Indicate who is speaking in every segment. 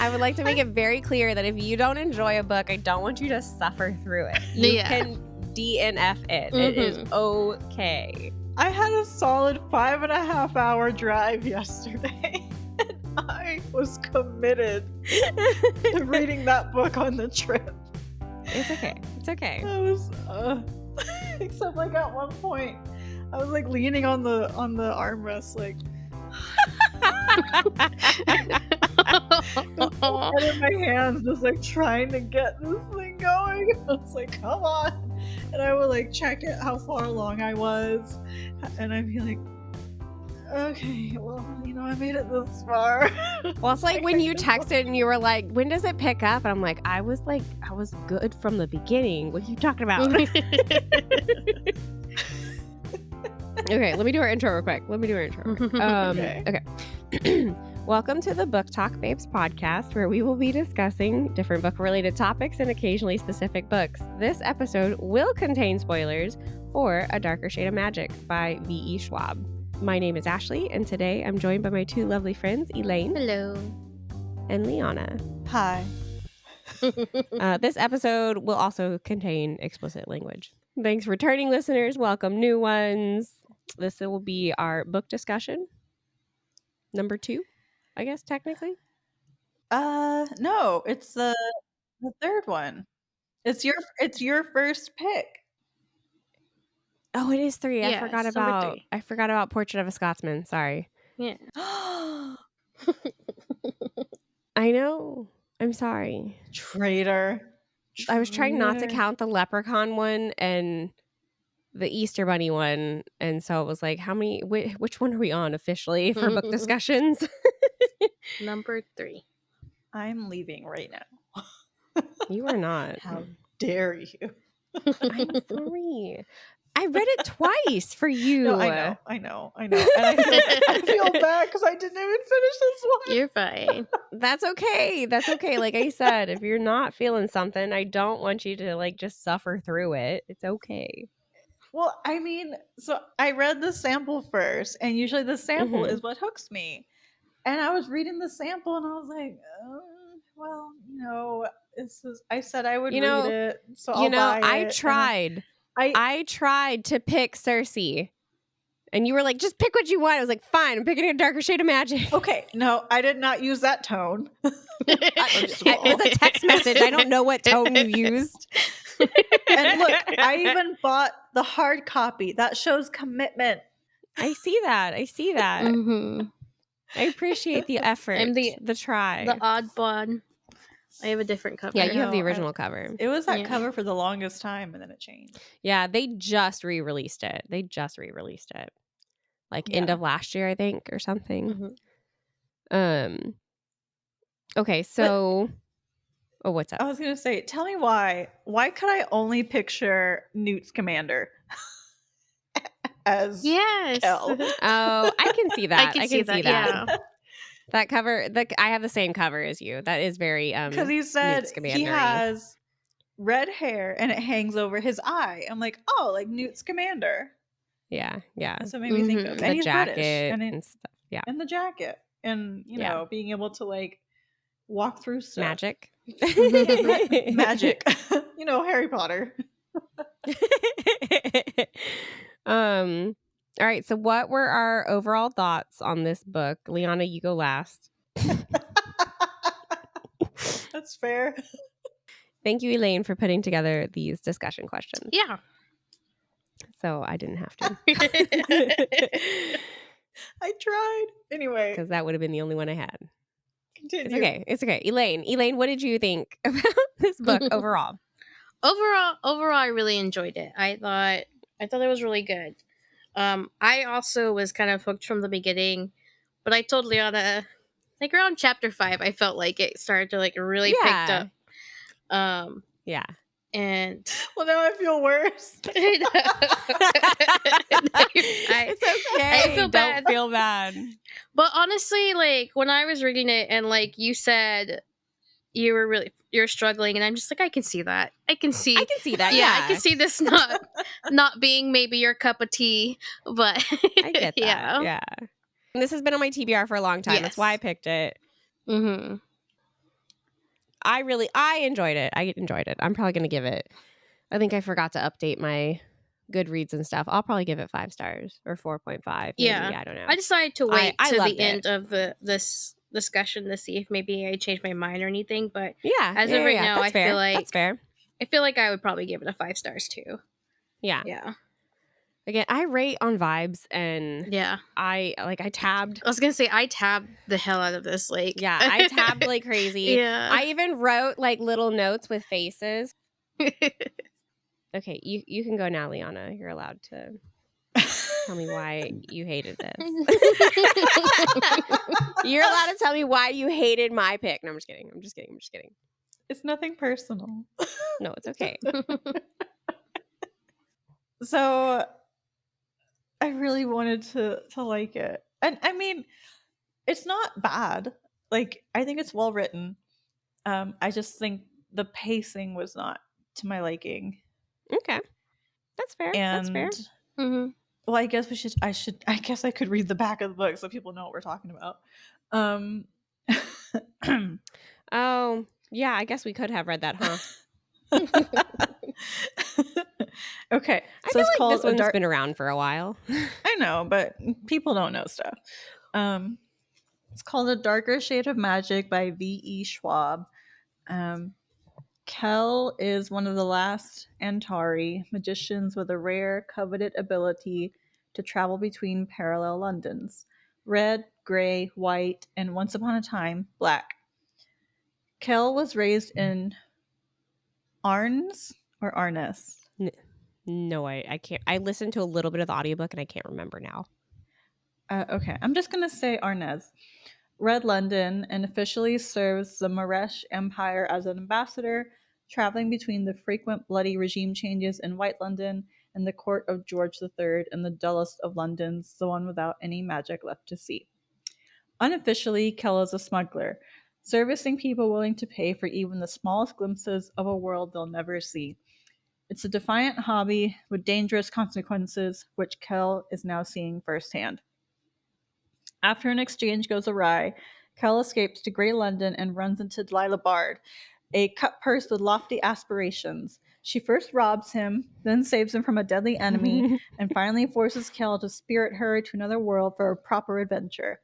Speaker 1: I would like to make it very clear that if you don't enjoy a book, I don't want you to suffer through it. You can DNF it. It is okay.
Speaker 2: I had a solid 5.5 hour drive yesterday. And I was committed to reading that book on the trip.
Speaker 1: It's okay. It's okay.
Speaker 2: I was, except like at one point, I was like leaning on the armrest, like out of my hands, just like trying to get this thing going. I was like, come on. And I would like check it how far along I was, and I'd be like, okay, well, I made it this far.
Speaker 1: Well, it's like when you texted and you were like, when does it pick up? And I'm like, I was good from the beginning. What are you talking about? Okay, let me do our intro real quick. Okay. Welcome to the Book Talk Babes podcast, where we will be discussing different book-related topics and occasionally specific books. This episode will contain spoilers for A Darker Shade of Magic by V.E. Schwab. My name is Ashley, and today I'm joined by my two lovely friends, Elaine.
Speaker 3: Hello.
Speaker 1: And Liana.
Speaker 2: Hi.
Speaker 1: This episode will also contain explicit language. Thanks for returning listeners. Welcome new ones. This will be our book discussion. Number 2, I guess, technically.
Speaker 2: No, it's the third one. It's your first pick.
Speaker 1: Oh, it is 3.
Speaker 3: Yeah,
Speaker 1: I forgot about Portrait of a Scotsman. Sorry.
Speaker 3: Yeah.
Speaker 1: I know. I'm sorry.
Speaker 2: Traitor.
Speaker 1: I was trying not to count the leprechaun one and the Easter bunny one, and so it was like, which one are we on officially for book discussions?
Speaker 3: Number 3.
Speaker 2: I'm leaving right now.
Speaker 1: You are not.
Speaker 2: How dare you?
Speaker 1: I'm sorry. I read it twice for you.
Speaker 2: No, I know. And I feel bad because I didn't even finish this one.
Speaker 3: You're fine.
Speaker 1: That's okay. Like I said, if you're not feeling something, I don't want you to like just suffer through it. It's okay.
Speaker 2: Well, I mean, so I read the sample first, and usually the sample is what hooks me. And I was reading the sample, and I was like, well, I said I would read it, so I'll buy it.
Speaker 1: I tried to pick Cersei, and you were like, just pick what you want. I was like, fine, I'm picking A Darker Shade of Magic.
Speaker 2: Okay, no, I did not use that tone.
Speaker 1: It was a text message. I don't know what tone you used.
Speaker 2: And look, I even bought the hard copy. That shows commitment.
Speaker 1: I see that.
Speaker 3: Mm-hmm.
Speaker 1: I appreciate the effort.
Speaker 3: I'm the
Speaker 1: try.
Speaker 3: The odd one. I have a different cover.
Speaker 1: Yeah, you have the original cover.
Speaker 2: It was that cover for the longest time, and then it changed.
Speaker 1: Yeah, they just re-released it. Like end of last year, I think, or something.
Speaker 3: Mm-hmm.
Speaker 1: Okay, so what's up?
Speaker 2: I was gonna say, tell me why could I only picture Newt's commander as Kel?
Speaker 1: Oh, I can see that. I can see that.
Speaker 3: Yeah.
Speaker 1: That cover, I have the same cover as you. That is very
Speaker 2: because he said he has red hair and it hangs over his eye. I'm like, oh, like Newt's commander.
Speaker 1: Yeah.
Speaker 2: That's what made me think of. And
Speaker 1: the jacket and stuff. Yeah,
Speaker 2: and the jacket, and being able to like walk through stuff.
Speaker 1: Magic.
Speaker 2: Magic. Harry Potter.
Speaker 1: All right, so what were our overall thoughts on this book? Liana, you go last.
Speaker 2: That's fair.
Speaker 1: Thank you, Elaine, for putting together these discussion questions.
Speaker 3: Yeah.
Speaker 1: So I didn't have to.
Speaker 2: I tried. Anyway.
Speaker 1: Because that would have been the only one I had.
Speaker 2: Continue.
Speaker 1: It's okay. Elaine, what did you think about this book overall?
Speaker 3: Overall, I really enjoyed it. I thought it was really good. I also was kind of hooked from the beginning, but I told Liana, like around chapter 5, I felt like it started to like really picked up.
Speaker 1: Yeah.
Speaker 3: And
Speaker 2: well, now I feel worse.
Speaker 1: It's okay.
Speaker 3: I feel bad.
Speaker 1: Don't feel bad.
Speaker 3: But honestly, like when I was reading it, and like you said, you're struggling, and I'm just like, I can see that. I can see that. Yeah, I can see this not being maybe your cup of tea, but
Speaker 1: I get that. Yeah. And this has been on my TBR for a long time.
Speaker 3: Yes.
Speaker 1: That's why I picked it.
Speaker 3: Mm-hmm.
Speaker 1: I enjoyed it. I'm probably going to give it, I think I forgot to update my Goodreads and stuff. I'll probably give it 5 stars or 4.5 maybe.
Speaker 3: Yeah.
Speaker 1: I don't know.
Speaker 3: I decided to wait
Speaker 1: I
Speaker 3: to
Speaker 1: loved
Speaker 3: the end
Speaker 1: it.
Speaker 3: of this discussion to see if maybe I changed my mind or anything. But
Speaker 1: Yeah.
Speaker 3: as of right now,
Speaker 1: That's fair.
Speaker 3: feel like
Speaker 1: That's fair.
Speaker 3: I feel like I would probably give it a 5 stars too.
Speaker 1: Yeah.
Speaker 3: Yeah.
Speaker 1: Again, I rate on vibes, and
Speaker 3: Yeah.
Speaker 1: I tabbed.
Speaker 3: I was gonna say I tabbed the hell out of this. Like,
Speaker 1: Yeah, I tabbed like crazy.
Speaker 3: Yeah.
Speaker 1: I even wrote like little notes with faces. Okay, you can go now, Liana. You're allowed to tell me why you hated this. You're allowed to tell me why you hated my pick. No, I'm just kidding.
Speaker 2: It's nothing personal.
Speaker 1: No, it's okay.
Speaker 2: So I really wanted to like it. And I mean, it's not bad. Like, I think it's well written. I just think the pacing was not to my liking.
Speaker 1: Okay. That's fair.
Speaker 2: And
Speaker 1: That's fair.
Speaker 3: Mm-hmm.
Speaker 2: well, I guess I guess I could read the back of the book so people know what we're talking about.
Speaker 1: Oh, yeah, I guess we could have read that, huh?
Speaker 2: Okay,
Speaker 1: I
Speaker 2: so
Speaker 1: feel
Speaker 2: it's
Speaker 1: like
Speaker 2: called
Speaker 1: this one's been around for a while.
Speaker 2: I know, but people don't know stuff. It's called A Darker Shade of Magic by V.E. Schwab. Kel is one of the last Antari magicians with a rare, coveted ability to travel between parallel Londons: red, gray, white, and once upon a time, black. Kel was raised in Arnes or Arnes.
Speaker 1: No, I can't. I listened to a little bit of the audiobook and I can't remember now.
Speaker 2: Okay, I'm just going to say Arnes. Red London, and officially serves the Maresh Empire as an ambassador, traveling between the frequent bloody regime changes in White London and the court of George III in the dullest of Londons, the one without any magic left to see. Unofficially, Kel is a smuggler, servicing people willing to pay for even the smallest glimpses of a world they'll never see. It's a defiant hobby with dangerous consequences, which Kel is now seeing firsthand. After an exchange goes awry, Kel escapes to Grey London and runs into Delilah Bard, a cut-purse with lofty aspirations. She first robs him, then saves him from a deadly enemy, and finally forces Kel to spirit her to another world for a proper adventure.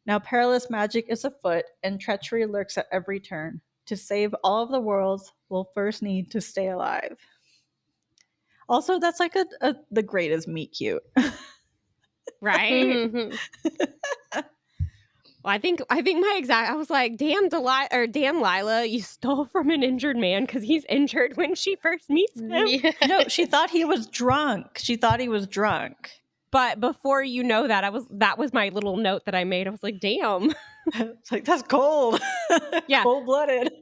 Speaker 2: Now perilous magic is afoot, and treachery lurks at every turn. To save all of the worlds, we'll first need to stay alive. Also, that's like the greatest meet cute.
Speaker 1: Right?
Speaker 3: Mm-hmm.
Speaker 1: Well, I think I was like, damn Lila, you stole from an injured man because he's injured when she first meets him.
Speaker 3: Yeah.
Speaker 2: No, she thought he was drunk.
Speaker 1: But before you know that, that was my little note that I made. I was like, damn.
Speaker 2: It's like, that's cold.
Speaker 1: Yeah.
Speaker 2: Cold-blooded.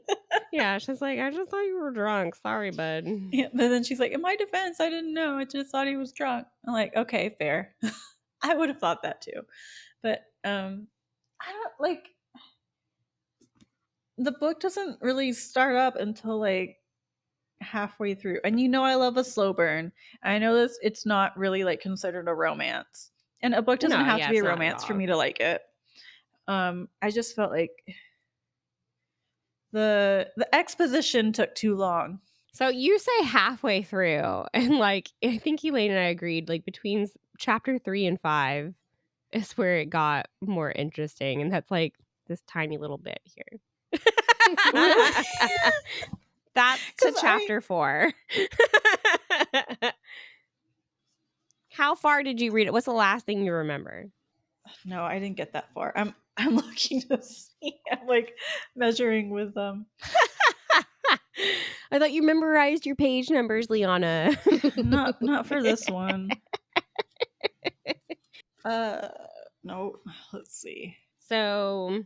Speaker 1: Yeah, she's like, I just thought you were drunk. Sorry, bud.
Speaker 2: Yeah, but then she's like, in my defense, I didn't know. I just thought he was drunk. I'm like, okay, fair. I would have thought that too. But I don't like, the book doesn't really start up until like halfway through. And you know I love a slow burn. I know this, it's not really like considered a romance. And a book doesn't have to be a romance for me to like it. I just felt like the exposition took too long.
Speaker 1: So you say halfway through, and like I think Elaine and I agreed, like between chapter 3 and 5 is where it got more interesting, and that's like this tiny little bit here. That's to chapter 4. How far did you read it? What's the last thing you remember?
Speaker 2: No, I didn't get that far. I'm looking to see. I'm like measuring with them.
Speaker 1: I thought you memorized your page numbers, Liana.
Speaker 2: Not for this one. No. Let's see.
Speaker 1: So,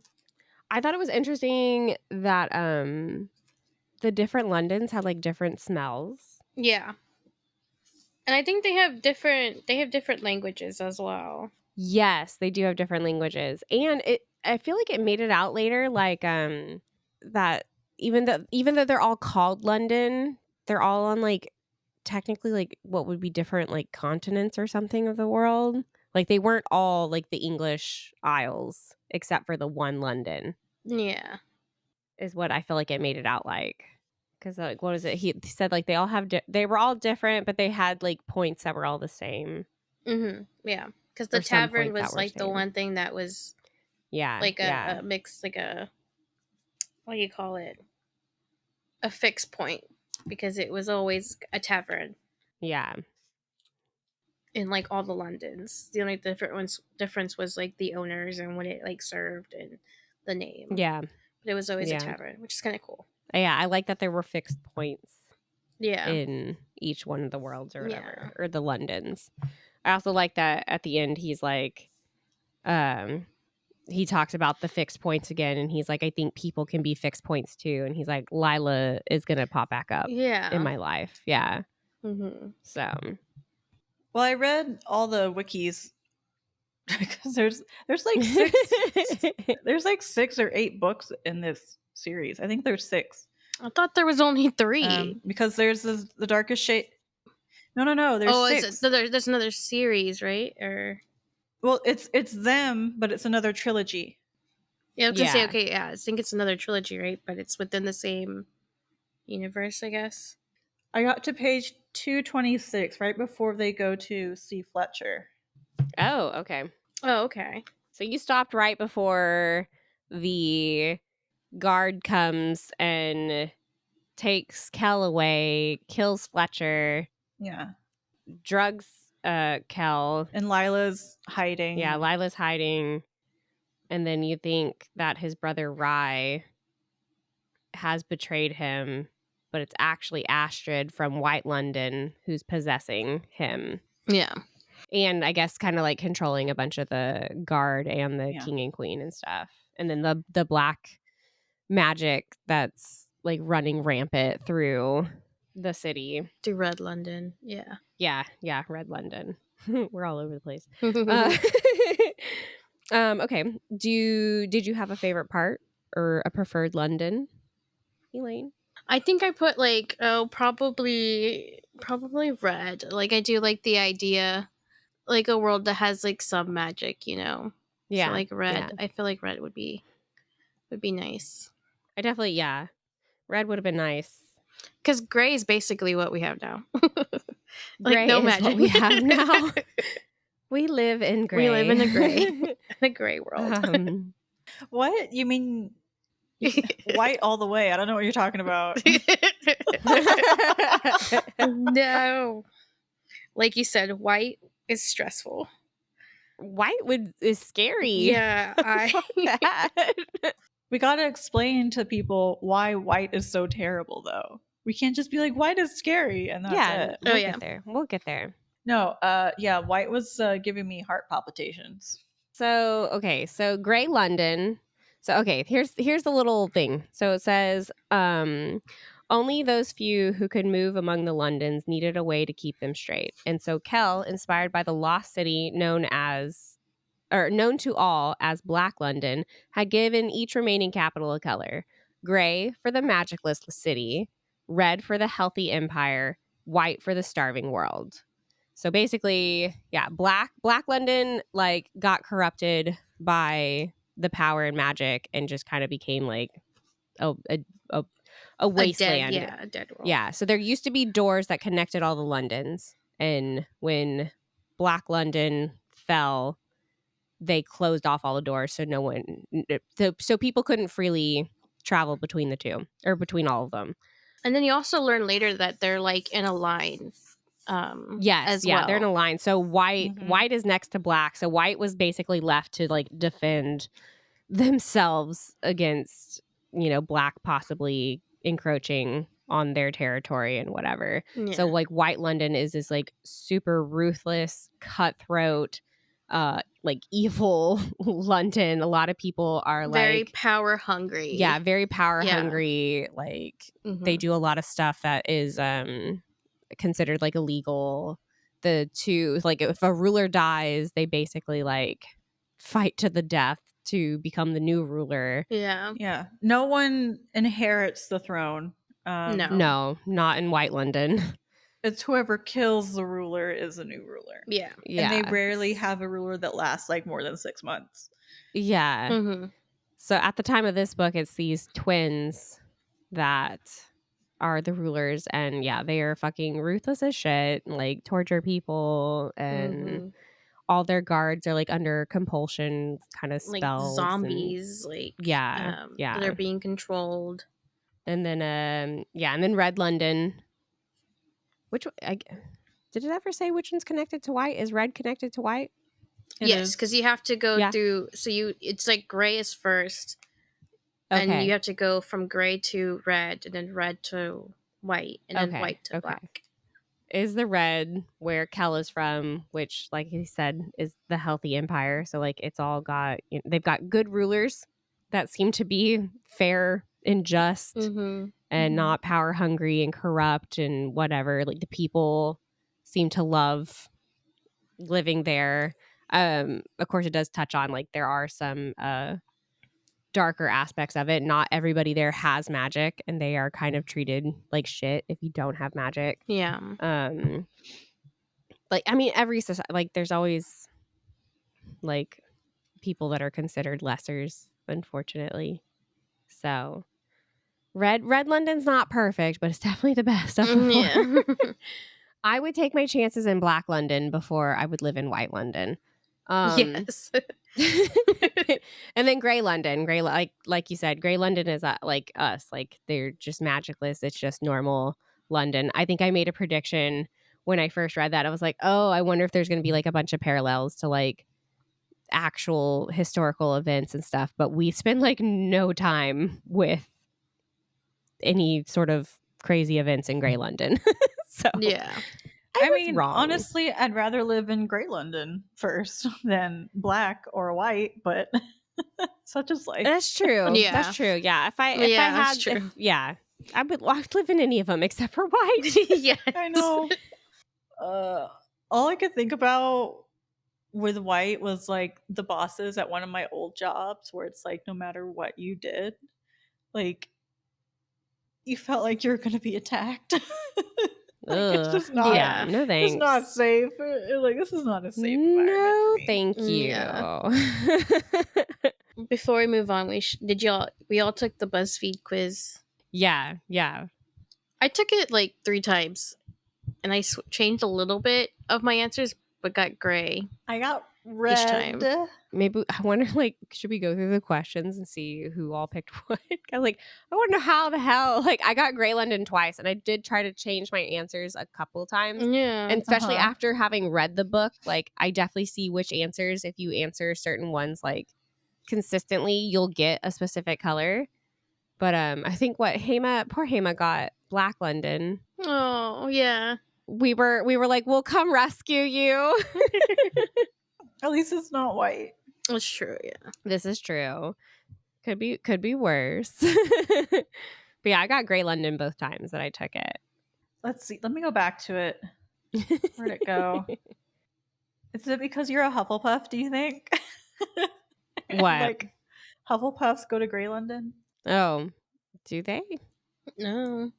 Speaker 1: I thought it was interesting that the different Londons had like different smells.
Speaker 3: Yeah. And I think they have different languages as well.
Speaker 1: Yes, they do have different languages. And I feel like it made it out later like that even though they're all called London, they're all on like technically like what would be different like continents or something of the world. Like they weren't all like the English Isles except for the one London.
Speaker 3: Yeah.
Speaker 1: is what I feel like it made it out like. Because like, what is it? He said like they all have they were all different, but they had like points that were all the same.
Speaker 3: Yeah, because the
Speaker 1: Or some
Speaker 3: tavern
Speaker 1: points that
Speaker 3: was
Speaker 1: were
Speaker 3: like the
Speaker 1: same.
Speaker 3: one thing that was
Speaker 1: Yeah,
Speaker 3: like
Speaker 1: yeah.
Speaker 3: a mix, like a, what do you call it? A fixed point, because it was always a tavern
Speaker 1: Yeah.
Speaker 3: in like all the Londons. The only difference was like the owners and what it like served and the name.
Speaker 1: Yeah.
Speaker 3: But it was always a
Speaker 1: Yeah.
Speaker 3: tavern, which is kind of cool.
Speaker 1: Yeah, I like that there were fixed points
Speaker 3: Yeah.
Speaker 1: in each one of the worlds or whatever,
Speaker 3: Yeah.
Speaker 1: or the Londons. I also like that at the end he's like, he talks about the fixed points again, and he's like, I think people can be fixed points too. And he's like, Lila is gonna pop back up
Speaker 3: Yeah.
Speaker 1: in my life. Yeah. So
Speaker 2: Well, I read all the wikis because there's like there's 6 or 8 books in this series. I think there's 6.
Speaker 3: I thought there was only 3.
Speaker 2: Because there's the darkest shade. No. There's 6.
Speaker 3: There's another series, right? Or
Speaker 2: Well, it's them, but it's another trilogy.
Speaker 3: yeah, I was gonna say, okay, yeah, I think it's another trilogy, right? But it's within the same universe, I guess.
Speaker 2: I got to page 226 right before they go to see Fletcher.
Speaker 1: Oh, okay.
Speaker 3: Oh, okay.
Speaker 1: So you stopped right before the guard comes and takes Kel away, kills Fletcher.
Speaker 2: Yeah.
Speaker 1: Drugs Kel.
Speaker 2: And Lila's hiding.
Speaker 1: Yeah, Lila's hiding. And then you think that his brother Rye has betrayed him, but it's actually Astrid from White London who's possessing him.
Speaker 3: Yeah.
Speaker 1: And I guess kind of like controlling a bunch of the guard and the king and queen and stuff. And then the black magic that's like running rampant through the city.
Speaker 3: Through Red London. Yeah.
Speaker 1: Yeah, Red London. We're all over the place. Okay. Did you have a favorite part or a preferred London, Elaine?
Speaker 3: I think I put like, probably red. Like I do like the idea, like a world that has like some magic, you know.
Speaker 1: Yeah.
Speaker 3: So like red.
Speaker 1: Yeah.
Speaker 3: I feel like red would be nice.
Speaker 1: I definitely, yeah. Red would have been nice.
Speaker 3: Because gray is basically what we have now.
Speaker 1: Like
Speaker 3: gray no
Speaker 1: is
Speaker 3: magic.
Speaker 1: What we have now. We live in gray.
Speaker 3: We live in a gray, in a gray world.
Speaker 2: What? You mean white all the way? I don't know what you're talking about.
Speaker 3: No. Like you said, white is stressful.
Speaker 1: White is scary.
Speaker 3: Yeah.
Speaker 2: We got to explain to people why white is so terrible, though. We can't just be like, white is scary, and that's it.
Speaker 1: We'll get there.
Speaker 2: No, white was giving me heart palpitations.
Speaker 1: So, okay, so Grey London. So, okay, here's the little thing. So it says, only those few who could move among the Londons needed a way to keep them straight. And so Kel, inspired by the lost city known to all as Black London, had given each remaining capital a color. Gray for the magicless city, red for the healthy empire, white for the starving world. So basically, yeah, Black London like got corrupted by the power and magic and just kind of became like a wasteland.
Speaker 3: A dead world.
Speaker 1: Yeah, so there used to be doors that connected all the Londons, and when Black London fell, they closed off all the doors, so people couldn't freely travel between the two or between all of them.
Speaker 3: And then you also learn later that they're like in a line.
Speaker 1: Yes,
Speaker 3: well.
Speaker 1: They're in a line. So white is next to black. So white was basically left to like defend themselves against, black possibly encroaching on their territory and whatever.
Speaker 3: Yeah.
Speaker 1: So like White London is this like super ruthless, cutthroat, like evil London. A lot of people are
Speaker 3: very power hungry.
Speaker 1: Yeah, very power hungry. Like they do a lot of stuff that is considered like illegal. The two, like if a ruler dies, they basically like fight to the death to become the new ruler.
Speaker 2: Yeah. No one inherits the throne.
Speaker 1: No, not in White London.
Speaker 2: It's whoever kills the ruler is a new ruler.
Speaker 3: Yeah.
Speaker 2: And they rarely have a ruler that lasts like more than 6 months.
Speaker 1: Yeah. So at the time of this book, it's these twins that are the rulers, and they are fucking ruthless as shit, like torture people, and all their guards are like under compulsion kind of
Speaker 3: like
Speaker 1: spells,
Speaker 3: zombies, they're being controlled.
Speaker 1: And then and then Red London, which did it ever say which one's connected to White? Is Red connected to White?
Speaker 3: Yes, because you have to go through. So it's like gray is first, and you have to go from gray to red, and then red to white, and then white to black.
Speaker 1: Is the red where Kel is from, which, like he said, is the healthy empire. So like it's all got, they've got good rulers that seem to be fair and just and not power hungry and corrupt and whatever. Like the people seem to love living there. Of course, it does touch on like there are some darker aspects of it. Not everybody there has magic, and they are kind of treated like shit if you don't have magic.
Speaker 3: Yeah.
Speaker 1: Like, I mean, every society, like there's always like people that are considered lessers, unfortunately. So Red London's not perfect, but it's definitely the best of the four. I would take my chances in Black London before I would live in White London.
Speaker 3: Yes.
Speaker 1: And then Gray London. Like you said, Gray London is like us. Like they're just magicless. It's just normal London. I think I made a prediction when I first read that. I was like, oh, I wonder if there's going to be like a bunch of parallels to like actual historical events and stuff. But we spend like no time with any sort of crazy events in Gray London. So
Speaker 3: yeah.
Speaker 2: I mean, honestly, I'd rather live in Grey London first than Black or White, but such is life.
Speaker 1: That's true.
Speaker 3: Yeah.
Speaker 1: That's true. Yeah. If I had, I'd live in any of them except for White.
Speaker 3: Yeah.
Speaker 2: I know. All I could think about with White was like the bosses at one of my old jobs where it's like no matter what you did, like you felt like you were going to be attacked. Like, it's just not.
Speaker 1: No thanks.
Speaker 2: It's not safe. Like this is not a safe environment.
Speaker 1: No,
Speaker 2: for me.
Speaker 1: thank you.
Speaker 3: Yeah. Before we move on, we all took the BuzzFeed quiz.
Speaker 1: Yeah.
Speaker 3: I took it like 3 times, and I changed a little bit of my answers, but got gray.
Speaker 2: I got red
Speaker 3: each time.
Speaker 1: Maybe I wonder, like, should we go through the questions and see who all picked what? I wonder how the hell. Like, I got Gray London twice, and I did try to change my answers a couple times.
Speaker 3: Yeah,
Speaker 1: and especially after having read the book, like, I definitely see which answers. If you answer certain ones like consistently, you'll get a specific color. But I think poor Hema got Black London.
Speaker 3: Oh yeah.
Speaker 1: We were like, we'll come rescue you.
Speaker 2: At least it's not White.
Speaker 3: That's true. Yeah,
Speaker 1: this is true. Could be worse. But yeah, I got Gray London both times that I took it.
Speaker 2: Let's see. Let me go back to it. Where'd it go? Is it because you're a Hufflepuff? Do you think?
Speaker 1: What?
Speaker 2: Like Hufflepuffs go to Grey London?
Speaker 1: Oh, do they?
Speaker 3: No.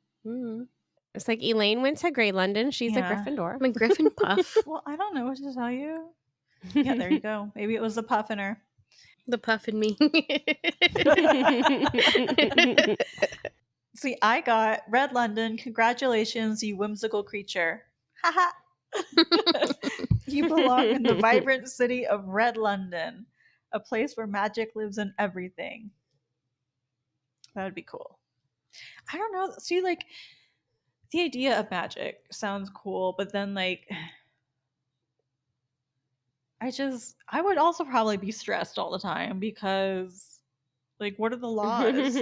Speaker 1: It's like Elaine went to Grey London. She's a Gryffindor.
Speaker 3: I'm a Gryffindor.
Speaker 2: Well, I don't know what to tell you. Yeah, there you go. Maybe it was the puff in her.
Speaker 3: The puff in me.
Speaker 2: See, I got Red London. Congratulations, you whimsical creature. Haha. You belong in the vibrant city of Red London, a place where magic lives in everything. That would be cool. I don't know. See, like, the idea of magic sounds cool, but then, like, I would also probably be stressed all the time because, like, what are the laws?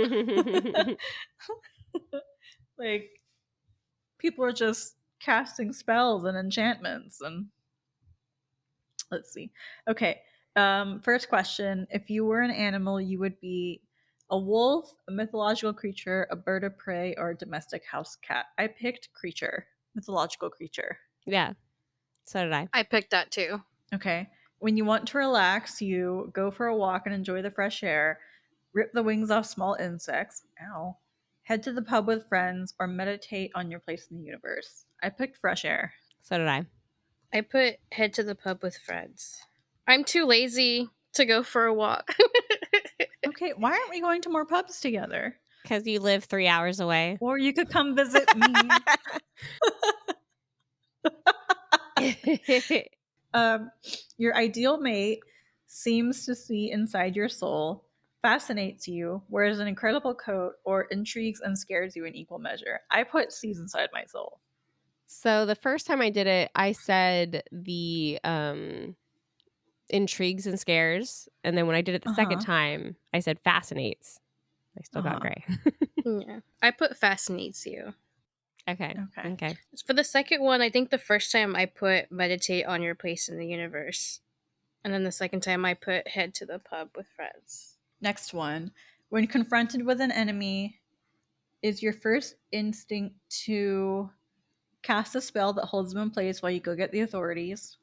Speaker 2: Like, people are just casting spells and enchantments and let's see. Okay. First question. If you were an animal, you would be a wolf, a mythological creature, a bird of prey, or a domestic house cat. I picked creature. Mythological creature.
Speaker 1: Yeah. So did I.
Speaker 3: I picked that too.
Speaker 2: Okay. When you want to relax, you go for a walk and enjoy the fresh air, rip the wings off small insects, ow, head to the pub with friends, or meditate on your place in the universe. I picked fresh air.
Speaker 1: So did I.
Speaker 3: I put head to the pub with friends. I'm too lazy to go for a walk.
Speaker 2: Okay, why aren't we going to more pubs together?
Speaker 1: Because you live 3 hours away.
Speaker 2: Or you could come visit me. Your ideal mate seems to see inside your soul, fascinates you, wears an incredible coat, or intrigues and scares you in equal measure. I put sees inside my soul.
Speaker 1: So the first time I did it, I said the intrigues and scares. And then when I did it the second time, I said fascinates. I still got gray.
Speaker 3: Yeah. I put fascinates you.
Speaker 1: Okay.
Speaker 3: For the second one, I think the first time I put meditate on your place in the universe. And then the second time I put head to the pub with friends.
Speaker 2: Next one. When confronted with an enemy, is your first instinct to cast a spell that holds them in place while you go get the authorities?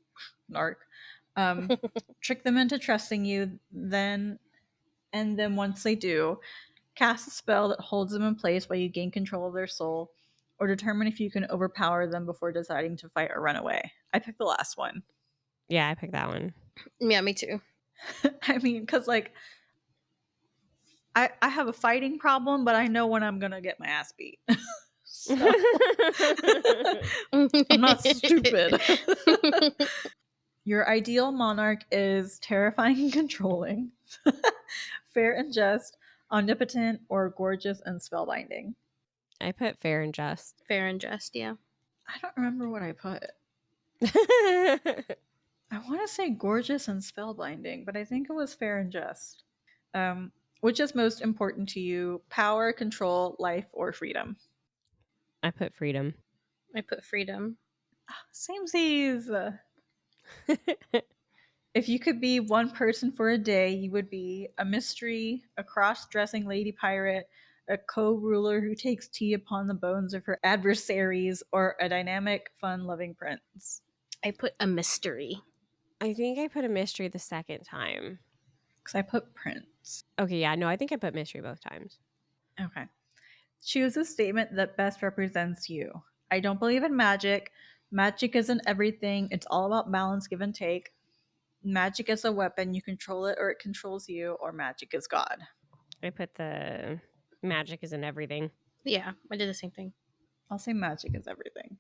Speaker 2: Narc. Trick them into trusting you, then once they do, cast a spell that holds them in place while you gain control of their soul, or determine if you can overpower them before deciding to fight or run away. I picked the last one.
Speaker 1: Yeah, I picked that one.
Speaker 3: Yeah, me too.
Speaker 2: I mean, because like I have a fighting problem, but I know when I'm gonna get my ass beat. So, I'm not stupid. Your ideal monarch is terrifying and controlling, fair and just, omnipotent, or gorgeous and spellbinding.
Speaker 1: I put fair and just.
Speaker 3: Fair and just, yeah.
Speaker 2: I don't remember what I put. I want to say gorgeous and spellbinding, but I think it was fair and just. Which is most important to you? Power, control, life, or freedom?
Speaker 1: I put freedom.
Speaker 3: I put freedom.
Speaker 2: Samesies. If you could be one person for a day, you would be a mystery, a cross-dressing lady pirate, a co-ruler who takes tea upon the bones of her adversaries, or a dynamic, fun-loving prince.
Speaker 3: I put a mystery.
Speaker 1: I think I put a mystery the second time.
Speaker 2: Because I put prince.
Speaker 1: Okay, yeah, no, I think I put mystery both times.
Speaker 2: Okay. Choose a statement that best represents you. I don't believe in magic. Magic isn't everything. It's all about balance, give and take. Magic is a weapon. You control it or it controls you, or magic is God.
Speaker 1: I put the magic isn't everything.
Speaker 3: Yeah, I did the same thing.
Speaker 2: I'll say magic is everything.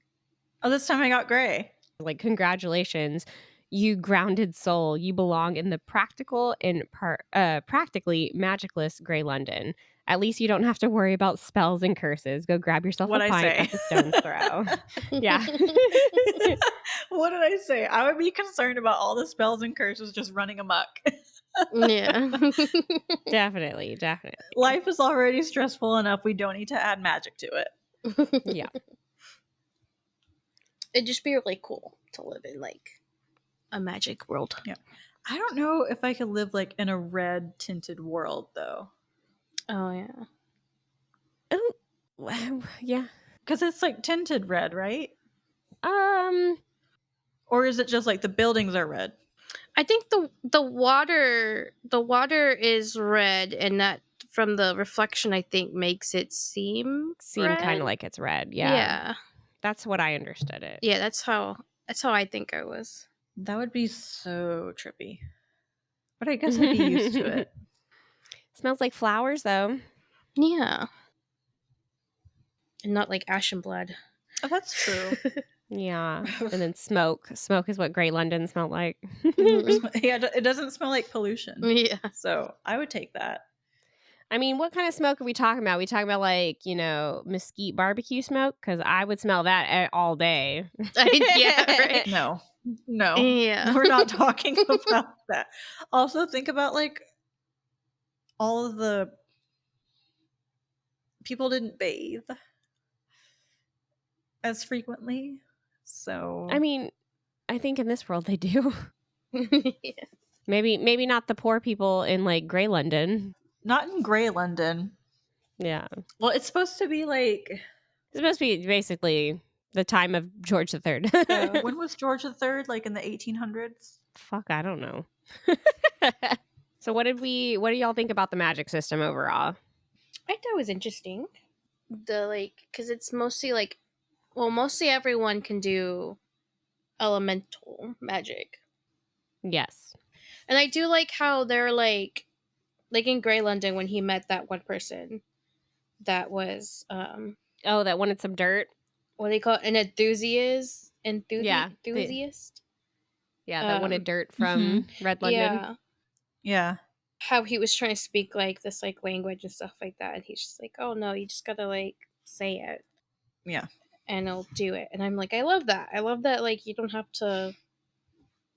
Speaker 2: Oh, this time I got gray.
Speaker 1: Like, congratulations, you grounded soul. You belong in the practical and practically magicless gray London. At least you don't have to worry about spells and curses. Go grab yourself a pint at the stone's throw. Yeah.
Speaker 2: What did I say? I would be concerned about all the spells and curses just running amok.
Speaker 3: Yeah.
Speaker 1: Definitely.
Speaker 2: Life is already stressful enough. We don't need to add magic to it.
Speaker 1: Yeah.
Speaker 3: It'd just be really cool to live in like a magic world.
Speaker 2: Yeah. I don't know if I could live like in a red tinted world though.
Speaker 3: Oh yeah.
Speaker 1: Oh, yeah.
Speaker 2: Because it's like tinted red, right? Or is it just like the buildings are red?
Speaker 3: I think the water is red, and that from the reflection I think makes it seem
Speaker 1: kind of like it's red. Yeah.
Speaker 3: Yeah.
Speaker 1: That's what I understood it.
Speaker 3: Yeah, that's how I think I was.
Speaker 2: That would be so trippy. But I guess I'd be used to it.
Speaker 1: Smells like flowers though.
Speaker 3: Yeah. And not like ash and blood.
Speaker 2: Oh, that's true.
Speaker 1: Yeah. And then smoke. Smoke is what Grey London smelled like.
Speaker 2: Yeah, it doesn't smell like pollution.
Speaker 3: Yeah.
Speaker 2: So I would take that.
Speaker 1: I mean, what kind of smoke are we talking about? We talking about like, mesquite barbecue smoke? Because I would smell that all day.
Speaker 3: Yeah, right.
Speaker 2: No.
Speaker 3: Yeah.
Speaker 2: We're not talking about that. Also, think about like all of the people didn't bathe as frequently. So
Speaker 1: I mean, I think in this world they do.
Speaker 3: Yeah.
Speaker 1: Maybe not the poor people in like Grey London.
Speaker 2: Not in Grey London.
Speaker 1: Yeah.
Speaker 2: Well, it's supposed to be like
Speaker 1: It's supposed to be basically the time of George III.
Speaker 2: when was George III? Like in the 1800s?
Speaker 1: Fuck, I don't know. So what do y'all think about the magic system overall?
Speaker 3: I thought it was interesting. Because it's mostly mostly everyone can do elemental magic.
Speaker 1: Yes.
Speaker 3: And I do like how they're like, like in Grey London when he met that one person that was
Speaker 1: Oh, that wanted some dirt.
Speaker 3: what do they call it? An enthusiast?
Speaker 1: Yeah,
Speaker 3: Enthusiast?
Speaker 1: that wanted dirt from Red London.
Speaker 2: Yeah.
Speaker 3: How he was trying to speak like this like language and stuff like that, and he's just like, oh no, you just gotta like say it.
Speaker 2: Yeah.
Speaker 3: And he'll do it. And I'm like, I love that. I love that like you don't have to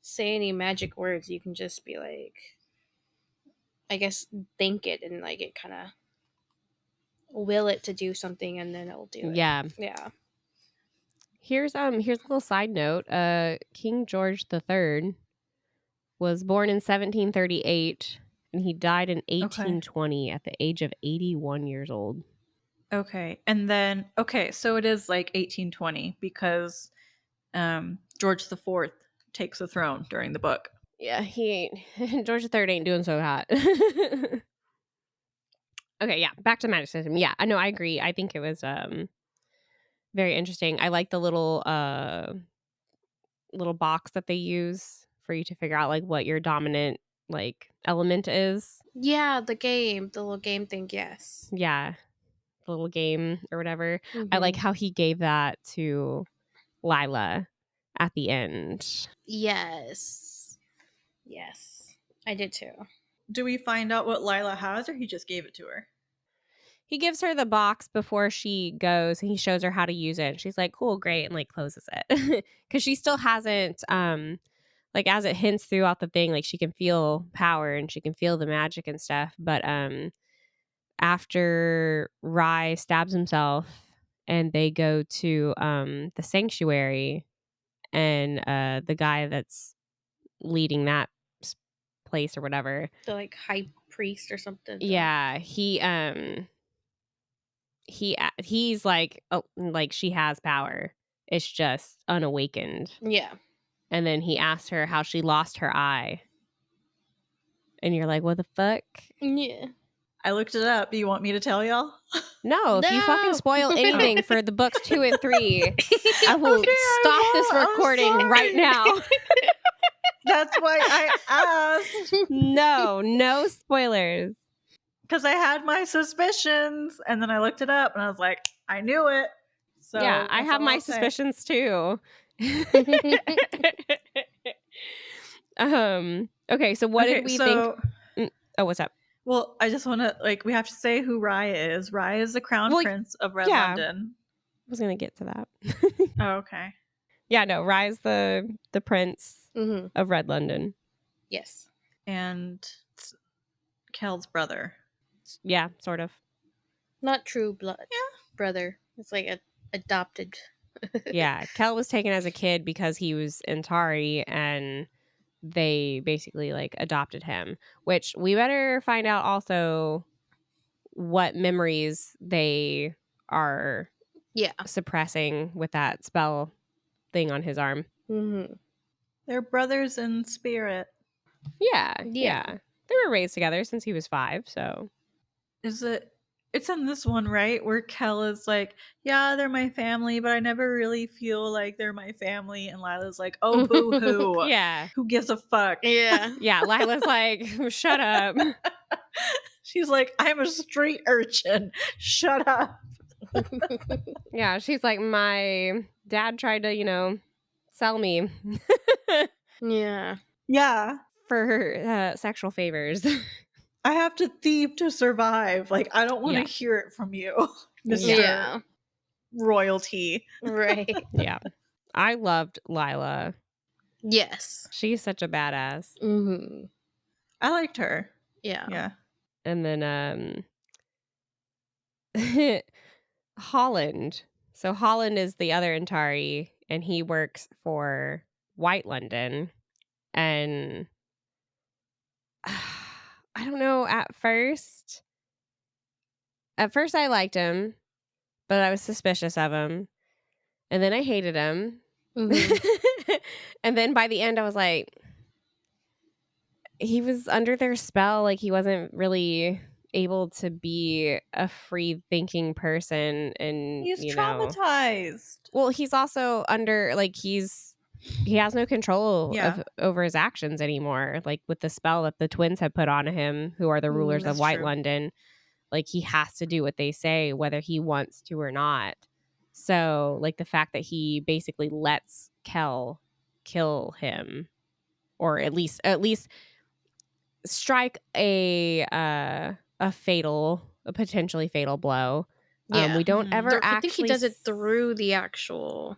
Speaker 3: say any magic words. You can just be like, I guess think it and like it kind of will it to do something and then it'll do it.
Speaker 1: Yeah.
Speaker 3: Yeah.
Speaker 1: Here's a little side note. King George III was born in 1738 and he died in 1820 at the age of 81 years old.
Speaker 2: Okay. And then so it is like 1820 because George IV takes the throne during the book.
Speaker 1: Yeah, he ain't. George III ain't doing so hot. Okay, yeah, back to magic system. Yeah, I know, I agree. I think it was very interesting. I like the little box that they use for you to figure out like what your dominant like element is.
Speaker 3: Yeah, the little game thing, yes.
Speaker 1: Yeah, the little game or whatever. I like how he gave that to Lila at the end.
Speaker 3: Yes. Yes. I did too.
Speaker 2: Do we find out what Lila has, or he just gave it to her?
Speaker 1: He gives her the box before she goes and he shows her how to use it. And she's like, cool, great, and like closes it. Because she still hasn't, like as it hints throughout the thing, like she can feel power and she can feel the magic and stuff. But after Rye stabs himself and they go to the sanctuary and the guy that's leading that place or whatever,
Speaker 3: The like high priest or something.
Speaker 1: yeah, he's like, oh, like she has power, it's just unawakened.
Speaker 3: Yeah.
Speaker 1: And then he asked her how she lost her eye, and you're like, what the fuck?
Speaker 3: Yeah.
Speaker 2: I looked it up. Do you want me to tell y'all?
Speaker 1: No, if you fucking spoil anything for the books 2 and 3, I will stop this recording right now.
Speaker 2: That's why I asked.
Speaker 1: No spoilers.
Speaker 2: Because I had my suspicions, and then I looked it up, and I was like, I knew it. So
Speaker 1: yeah, I have my suspicions too. Okay, so what did we think? Oh, what's up?
Speaker 2: Well, I just want to, like, we have to say who Rye is. Rye is the crown prince of Red London.
Speaker 1: I was going to get to that.
Speaker 2: Oh, okay.
Speaker 1: Yeah, no, Rye's the prince of Red London.
Speaker 3: Yes.
Speaker 2: And Kel's brother.
Speaker 1: Yeah, sort of.
Speaker 3: Not true blood. Yeah. Brother. It's like adopted.
Speaker 1: Yeah, Kel was taken as a kid because he was Antari and they basically like adopted him, which we better find out also what memories they are suppressing with that spell thing on his arm.
Speaker 2: They're brothers in spirit.
Speaker 1: Yeah. They were raised together since he was 5, so.
Speaker 2: It's in this one, right? Where Kel is like, yeah, they're my family, but I never really feel like they're my family. And Lila's like, oh, boo-hoo.
Speaker 1: Yeah.
Speaker 2: Who gives a fuck?
Speaker 3: Yeah.
Speaker 1: Yeah, Lila's like, shut up.
Speaker 2: She's like, I'm a street urchin. Shut up.
Speaker 1: Yeah, she's like, my dad tried to, sell me.
Speaker 3: Yeah.
Speaker 2: Yeah.
Speaker 1: For sexual favors.
Speaker 2: I have to thieve to survive. Like, I don't want to hear it from you, Mr. Royalty.
Speaker 3: Right.
Speaker 1: Yeah. I loved Lila.
Speaker 3: Yes.
Speaker 1: She's such a badass.
Speaker 2: I liked her.
Speaker 3: Yeah.
Speaker 2: Yeah.
Speaker 1: And then Holland. So Holland is the other Antari, and he works for White London. And I don't know, at first I liked him, but I was suspicious of him. And then I hated him. And then by the end I was like, he was under their spell. Like, he wasn't really able to be a free thinking person. And
Speaker 2: he's traumatized.
Speaker 1: Well, he's also under, like, he's he has no control over his actions anymore. Like with the spell that the twins have put on him, who are the rulers of White London, like he has to do what they say, whether he wants to or not. So like the fact that he basically lets Kel kill him, or at least strike a potentially fatal blow.
Speaker 3: Yeah.
Speaker 1: We don't ever actually.
Speaker 3: I think he does it through the actual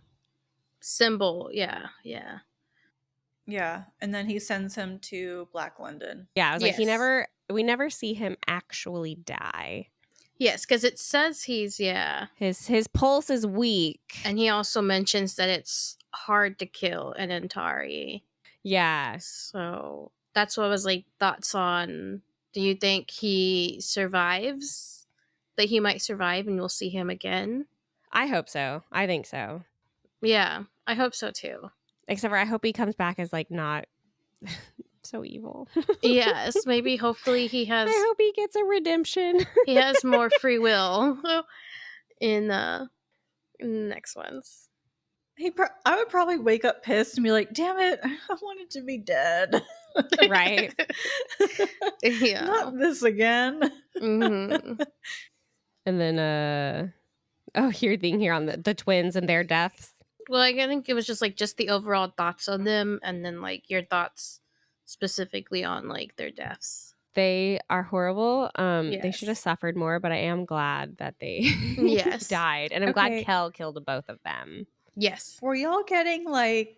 Speaker 3: symbol. Yeah.
Speaker 2: And then he sends him to Black London.
Speaker 1: Yeah, I was like, we never see him actually die.
Speaker 3: Yes, because it says he's
Speaker 1: his pulse is weak,
Speaker 3: and he also mentions that it's hard to kill an Antari.
Speaker 1: Yeah,
Speaker 3: so that's what was like thoughts on. Do you think he survives? That he might survive, and we'll see him again?
Speaker 1: I hope so. I think so.
Speaker 3: Yeah, I hope so too.
Speaker 1: Except for I hope he comes back as like not so evil.
Speaker 3: Yes, maybe hopefully he has.
Speaker 1: I hope he gets a redemption.
Speaker 3: He has more free will in the next ones.
Speaker 2: I would probably wake up pissed and be like, damn it, I wanted to be dead.
Speaker 1: Right.
Speaker 3: Yeah.
Speaker 2: Not this again.
Speaker 3: Mm-hmm.
Speaker 1: And then your thing here on the twins and their deaths.
Speaker 3: Well, I think it was just the overall thoughts on them, and then like your thoughts specifically on like their deaths.
Speaker 1: They are horrible.
Speaker 3: Yes.
Speaker 1: They should have suffered more, but I am glad that they died. And I'm glad Kel killed both of them.
Speaker 3: Yes.
Speaker 2: Were y'all getting like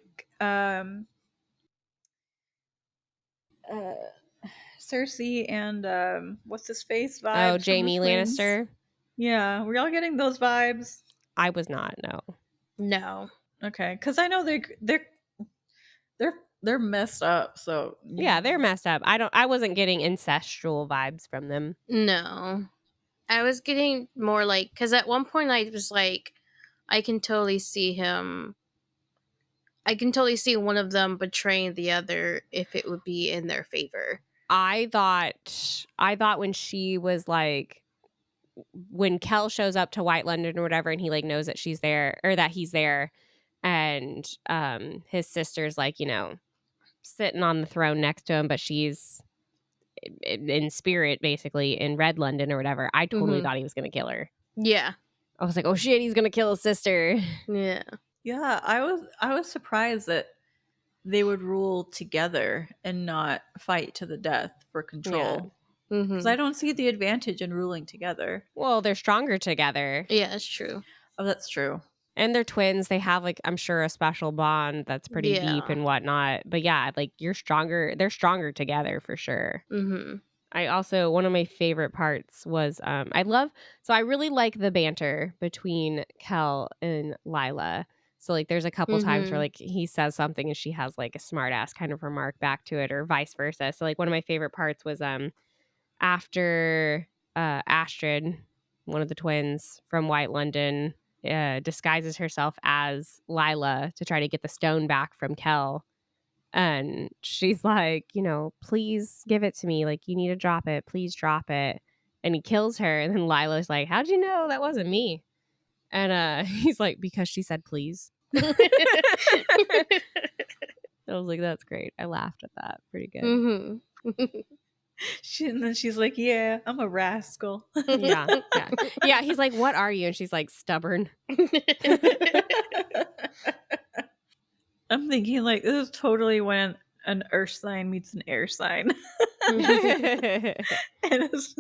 Speaker 2: Cersei and what's his face vibes?
Speaker 1: Oh, Jaime Lannister.
Speaker 2: Yeah, were y'all getting those vibes?
Speaker 1: I was not.
Speaker 3: No.
Speaker 2: Okay, because I know they're messed up. So
Speaker 1: yeah, they're messed up. I wasn't getting incestual vibes from them.
Speaker 3: No, I was getting more like, because at one point I was like, I can totally see him. I can totally see one of them betraying the other if it would be in their favor.
Speaker 1: I thought when she was like, when Kel shows up to White London or whatever, and he like knows that she's there or that he's there, and his sister's like, sitting on the throne next to him, but she's in spirit basically in Red London or whatever. I totally thought he was gonna kill her.
Speaker 3: Yeah.
Speaker 1: I was like, oh shit, he's gonna kill his sister.
Speaker 3: Yeah.
Speaker 2: Yeah, I was surprised that they would rule together and not fight to the death for control. Because I don't see the advantage in ruling together.
Speaker 1: Well, they're stronger together.
Speaker 3: Yeah, that's true.
Speaker 2: Oh, that's true.
Speaker 1: And they're twins. They have like, I'm sure, a special bond that's pretty deep and whatnot. But yeah, like you're stronger. They're stronger together for sure. I also, one of my favorite parts was I really like the banter between Kel and Lila. So like there's a couple times where like he says something and she has like a smart ass kind of remark back to it, or vice versa. So like one of my favorite parts was after Astrid, one of the twins from White London, disguises herself as Lila to try to get the stone back from Kel. And she's like, please give it to me. Like, you need to drop it. Please drop it. And he kills her. And then Lila's like, how'd you know that wasn't me? And he's like, because she said please. I was like, that's great. I laughed at that. Pretty good.
Speaker 2: And then she's like, yeah, I'm a rascal.
Speaker 1: Yeah. He's like, what are you? And she's like, stubborn.
Speaker 2: I'm thinking like, this is totally when an earth sign meets an air sign. And it's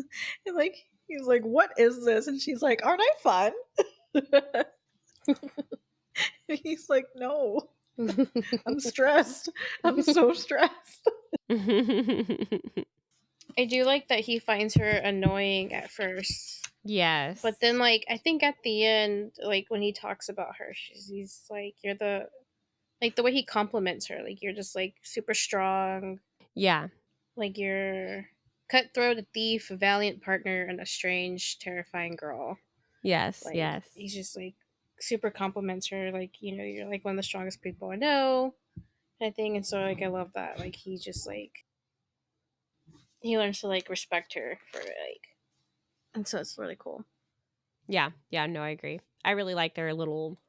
Speaker 2: like, he's like, what is this? And she's like, aren't I fun? He's like, no, I'm stressed. I'm so stressed.
Speaker 3: I do like that he finds her annoying at first.
Speaker 1: Yes.
Speaker 3: But then, like, I think at the end, like, when he talks about her, he's like, you're the, like, the way he compliments her, like, you're just, like, super strong.
Speaker 1: Yeah.
Speaker 3: Like, you're cutthroat, a thief, a valiant partner, and a strange, terrifying girl.
Speaker 1: Yes,
Speaker 3: like,
Speaker 1: yes.
Speaker 3: He's just, like, super compliments her, like, you're, like, one of the strongest people I know, kind of thing. And so, like, I love that. Like, he just, like, he learns to, like, respect her for, like, and so it's really cool.
Speaker 1: Yeah, no, I agree. I really like their little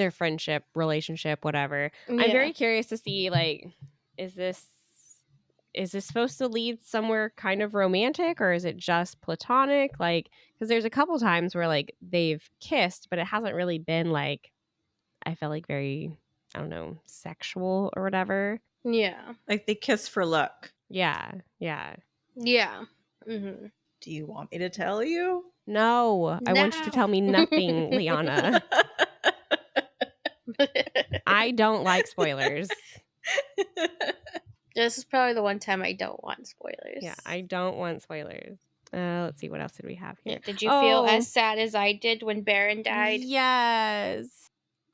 Speaker 1: their friendship, relationship, whatever.
Speaker 3: Yeah.
Speaker 1: I'm very curious to see, like, is this supposed to lead somewhere kind of romantic, or is it just platonic? Like, because there's a couple times where like they've kissed, but it hasn't really been like, I felt like very, I don't know, sexual or whatever.
Speaker 3: Yeah.
Speaker 2: Like they kiss for luck.
Speaker 1: Yeah. Yeah.
Speaker 3: Yeah. Mm-hmm.
Speaker 2: Do you want me to tell you?
Speaker 1: No, I want you to tell me nothing, Liana. I don't like spoilers.
Speaker 3: This is probably the one time I don't want spoilers.
Speaker 1: Yeah, I don't want spoilers. Let's see, what else did we have here?
Speaker 3: Yeah, did you feel as sad as I did when Baron died?
Speaker 1: Yes.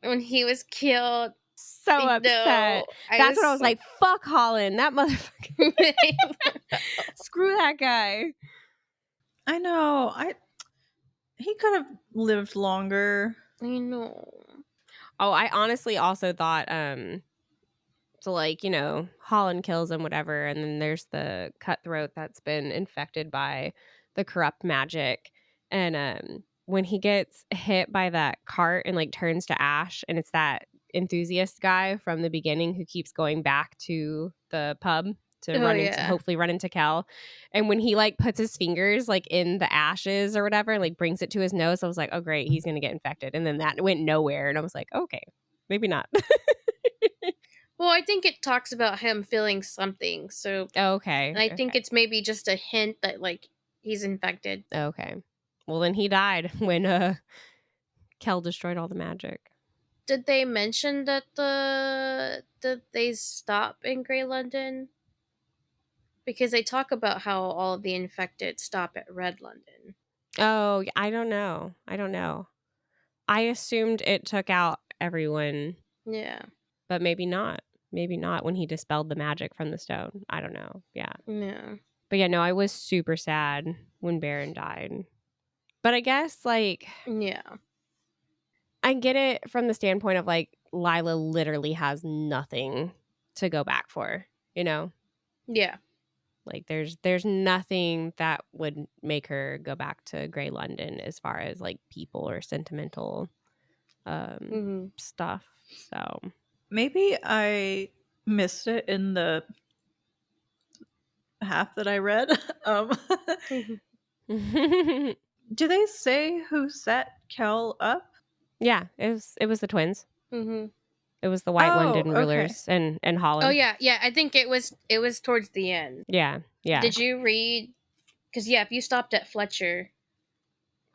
Speaker 3: When he was killed.
Speaker 1: So upset. That's what I was like, fuck Holland. That motherfucker. Screw that guy.
Speaker 2: I know. He could have lived longer.
Speaker 3: I know.
Speaker 1: Oh, I honestly also thought, so like, you know, Holland kills him, whatever, and then there's the cutthroat that's been infected by the corrupt magic. And when he gets hit by that cart and like turns to ash, and it's that enthusiast guy from the beginning who keeps going back to the pub to hopefully run into Kel. And when he like puts his fingers like in the ashes or whatever and like brings it to his nose, I was like, oh great, he's gonna get infected. And then that went nowhere, and I was like, okay, maybe not.
Speaker 3: Well, I think it talks about him feeling something. So
Speaker 1: okay.
Speaker 3: And I think it's maybe just a hint that like he's infected.
Speaker 1: Okay. Well, then he died when Kel destroyed all the magic.
Speaker 3: Did they mention that they stop in Grey London? Because they talk about how all of the infected stop at Red London.
Speaker 1: Oh, I don't know. I assumed it took out everyone.
Speaker 3: Yeah.
Speaker 1: But maybe not. Maybe not when he dispelled the magic from the stone. I don't know. Yeah.
Speaker 3: Yeah.
Speaker 1: But yeah, no, I was super sad when Baron died. But I guess, like...
Speaker 3: Yeah.
Speaker 1: I get it from the standpoint of, like, Lila literally has nothing to go back for, you know?
Speaker 3: Yeah.
Speaker 1: Like, there's nothing that would make her go back to Grey London as far as, like, people or sentimental stuff. So...
Speaker 2: Maybe I missed it in the half that I read. Do they say who set Kel up?
Speaker 1: Yeah, it was the twins.
Speaker 3: Mm-hmm.
Speaker 1: It was the White London rulers and Holland.
Speaker 3: Oh yeah. I think it was towards the end.
Speaker 1: Yeah.
Speaker 3: Did you read? Because if you stopped at Fletcher,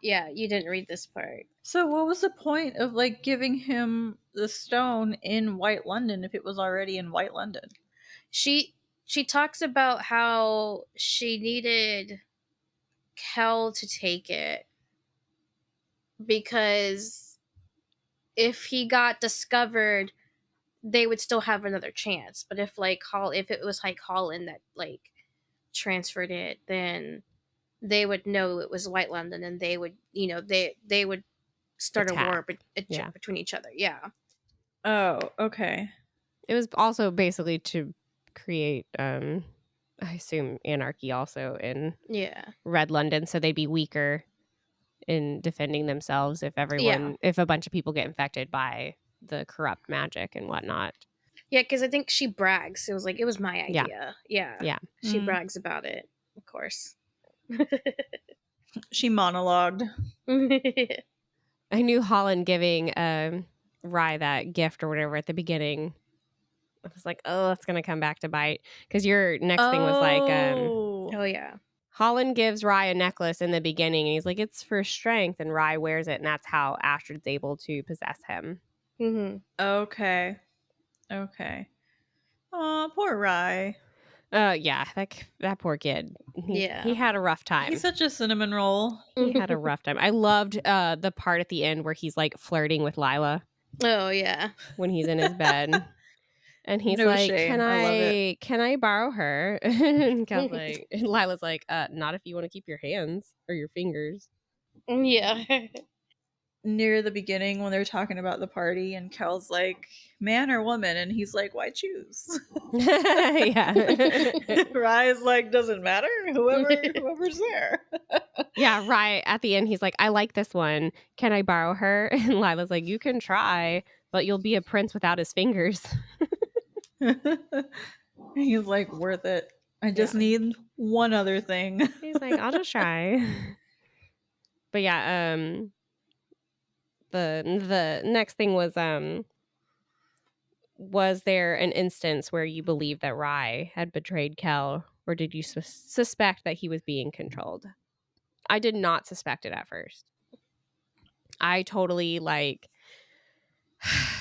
Speaker 3: you didn't read this part.
Speaker 2: So what was the point of like giving him the stone in White London if it was already in White London?
Speaker 3: She talks about how she needed Kel to take it because if he got discovered, they would still have another chance. But if it was like Holland that like transferred it, then they would know it was White London, and they would, they would start
Speaker 1: Attack.
Speaker 3: a war between each other. Yeah.
Speaker 2: Oh, okay.
Speaker 1: It was also basically to create, I assume, anarchy also in Red London, so they'd be weaker in defending themselves if if a bunch of people get infected by the corrupt magic and whatnot.
Speaker 3: Yeah, because I think she brags. It was like, it was my idea. Yeah. She brags about it, of course.
Speaker 2: She monologued.
Speaker 1: I knew Holland giving Rye that gift or whatever at the beginning. I was like, oh, that's gonna come back to bite. Because your next thing was like,
Speaker 3: oh yeah,
Speaker 1: Holland gives Rye a necklace in the beginning, and he's like, it's for strength, and Rye wears it, and that's how Astrid's able to possess him.
Speaker 3: Mm-hmm.
Speaker 2: Okay. Aw, poor Rye.
Speaker 1: Yeah, that poor kid. He had a rough time.
Speaker 2: He's such a cinnamon roll.
Speaker 1: He had a rough time. I loved the part at the end where he's like flirting with Lila.
Speaker 3: Oh yeah,
Speaker 1: when he's in his bed, and he's like, "Can I borrow her?" And Lila's like, "Not if you want to keep your hands or your fingers."
Speaker 3: Yeah.
Speaker 2: Near the beginning when they're talking about the party and Kel's like, man or woman? And he's like, why choose?
Speaker 1: Yeah.
Speaker 2: Rye's like, doesn't matter. Whoever's there.
Speaker 1: Yeah, Rye at the end, he's like, I like this one. Can I borrow her? And Lila's like, you can try. but you'll be a prince without his fingers.
Speaker 2: He's like, worth it. I just need one other thing.
Speaker 1: He's like, I'll just try. But yeah, the next thing was there an instance where you believe that Rye had betrayed Kel, or did you suspect that he was being controlled? I did not suspect it at first. I totally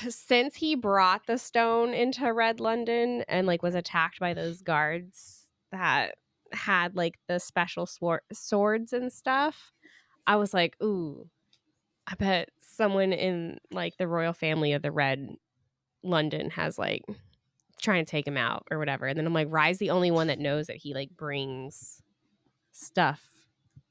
Speaker 1: since he brought the stone into Red London and was attacked by those guards that had the special swords and stuff, I was like, ooh, I bet someone in the royal family of the Red London has trying to take him out or whatever. And then I'm like, Rye's the only one that knows that he brings stuff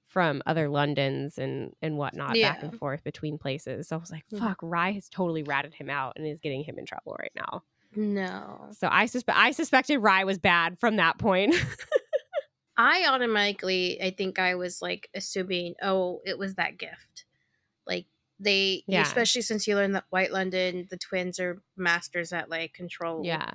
Speaker 1: from other Londons and whatnot back and forth between places. So I was like, fuck, Rye has totally ratted him out and is getting him in trouble right now.
Speaker 3: No.
Speaker 1: So I suspected Rye was bad from that point.
Speaker 3: I automatically, I think I was assuming, oh, it was that gift. Especially since you learned that White London, the twins are masters at control.
Speaker 1: Yeah.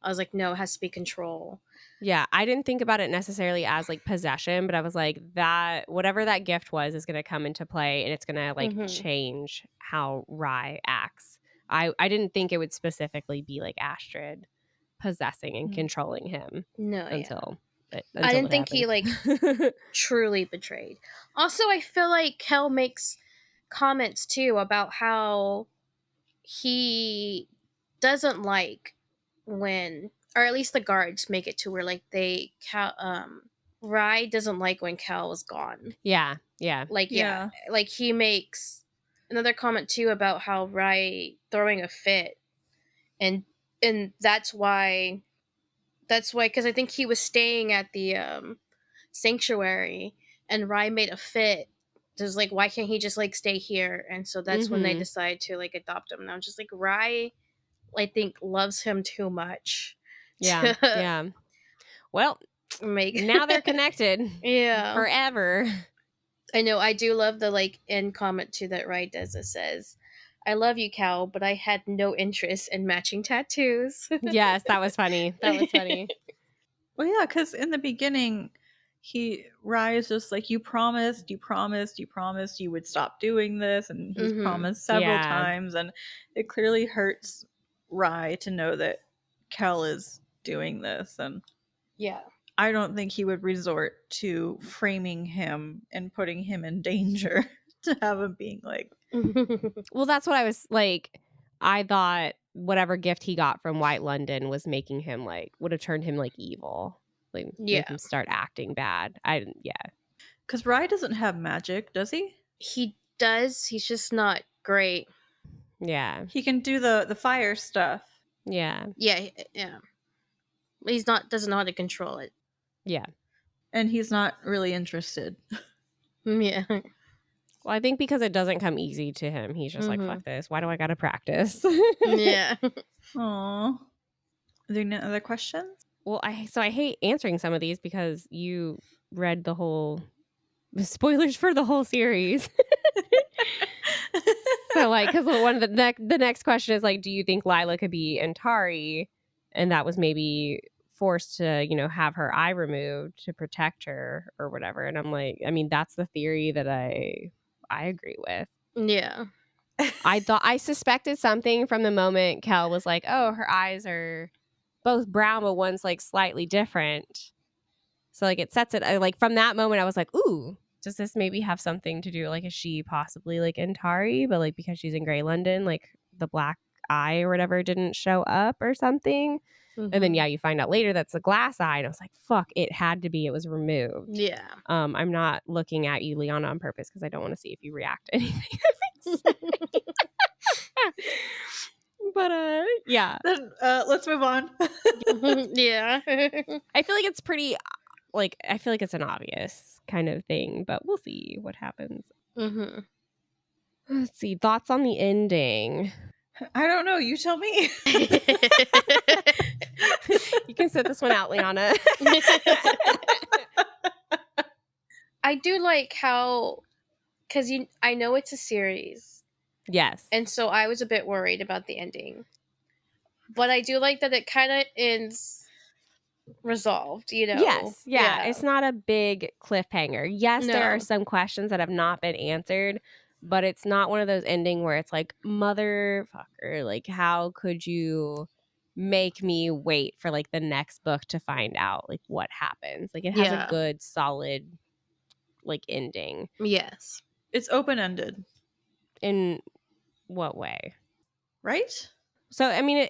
Speaker 3: I was like, no, it has to be control.
Speaker 1: Yeah, I didn't think about it necessarily as possession, but I was like, that whatever that gift was is going to come into play, and it's going to change how Rye acts. I didn't think it would specifically be Astrid possessing and controlling him.
Speaker 3: No,
Speaker 1: until
Speaker 3: I didn't think he truly betrayed. Also, I feel like Kel makes comments too about how he doesn't like when, or at least the guards make it to where Rye doesn't like when Cal was gone.
Speaker 1: Yeah.
Speaker 3: He makes another comment too about how Rye throwing a fit, and that's why because I think he was staying at the sanctuary and Rye made a fit. Just why can't he just stay here? And so that's when they decide to adopt him. And I'm just Rye, I think, loves him too much.
Speaker 1: Yeah. Yeah. Well, now they're connected.
Speaker 3: Yeah.
Speaker 1: Forever.
Speaker 3: I know. I do love the end comment too that Rye does that says, I love you, Cal, but I had no interest in matching tattoos.
Speaker 1: Yes, that was funny. That was funny.
Speaker 2: Well, yeah, because in the beginning, Rye is just you promised you would stop doing this, and he's promised several times, and it clearly hurts Rye to know that Kel is doing this, and I don't think he would resort to framing him and putting him in danger to have him being
Speaker 1: well, that's what I was I thought whatever gift he got from White London was making him would have turned him evil, make him start acting bad.
Speaker 2: Because Rye doesn't have magic, does he?
Speaker 3: He does. He's just not great.
Speaker 1: Yeah.
Speaker 2: He can do the fire stuff.
Speaker 3: Yeah. He's doesn't know how to control it.
Speaker 1: Yeah.
Speaker 2: And he's not really interested.
Speaker 3: Yeah.
Speaker 1: Well, I think because it doesn't come easy to him, he's just fuck this. Why do I gotta practice?
Speaker 3: Yeah.
Speaker 2: Aww. Are there any other questions?
Speaker 1: Well, I hate answering some of these because you read the spoilers for the whole series. So because one of the next question is the next think Lila could be Antari, and that was maybe forced to have her eye removed to protect her or whatever, and I'm that's the theory that I agree with.
Speaker 3: Yeah.
Speaker 1: I suspected something from the moment Kel was oh, her eyes are both brown but one's slightly different, so it sets it from that moment I was ooh, does this maybe have something to do is she possibly Antari, but because she's in Grey London the black eye or whatever didn't show up or something. And then you find out later that's a glass eye, and I was fuck, it had to be, it was removed.
Speaker 3: Yeah.
Speaker 1: I'm not looking at you, Liana, on purpose because I don't want to see if you react to anything. But yeah.
Speaker 2: Then let's move on.
Speaker 3: Yeah.
Speaker 1: I feel it's pretty I feel it's an obvious kind of thing, but we'll see what happens. Let's see, thoughts on the ending.
Speaker 2: I don't know, you tell me.
Speaker 1: You can sit this one out, Liana.
Speaker 3: I do how, because I know it's a series,
Speaker 1: Yes.
Speaker 3: And so I was a bit worried about the ending. But I do like that it kind of ends resolved, you know?
Speaker 1: Yes. Yeah. It's not a big cliffhanger. Yes, there are
Speaker 3: No.
Speaker 1: some questions that have not been answered, but it's not one of those ending where it's like, motherfucker, like, how could you make me wait for like the next book to find out like what happens? Like, it has a
Speaker 3: Yeah.
Speaker 1: good, solid, like, ending.
Speaker 3: Yes.
Speaker 2: It's open-ended,
Speaker 1: In what way?
Speaker 2: right?
Speaker 1: So, I mean,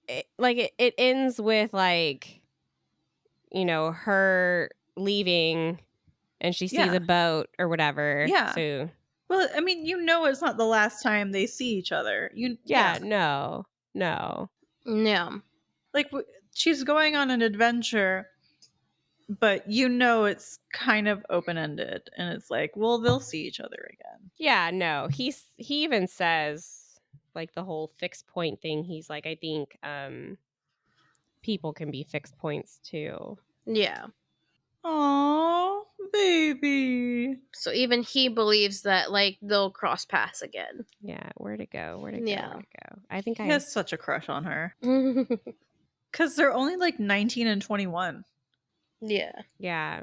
Speaker 1: it ends with like, you know, her leaving and she sees
Speaker 2: Yeah.
Speaker 1: a boat or whatever.
Speaker 2: Yeah.
Speaker 1: So,
Speaker 2: Well, I mean, you know, it's not the last time they see each other.
Speaker 1: yeah. No.
Speaker 3: No.
Speaker 2: Like she's going on an adventure, but you know it's kind of open-ended, and it's like, well, they'll see each other again.
Speaker 1: Yeah, no. He even says like the whole fixed point thing. He's like, I think people can be fixed points too.
Speaker 3: Yeah.
Speaker 2: Aww, baby.
Speaker 3: So even he believes that like they'll cross paths again.
Speaker 1: Yeah, where to go? Where to go?
Speaker 3: Yeah.
Speaker 1: Where to go? I think
Speaker 2: He has such a crush on her.
Speaker 3: Yeah.
Speaker 2: Because they're only like 19 and 21,
Speaker 1: Yeah.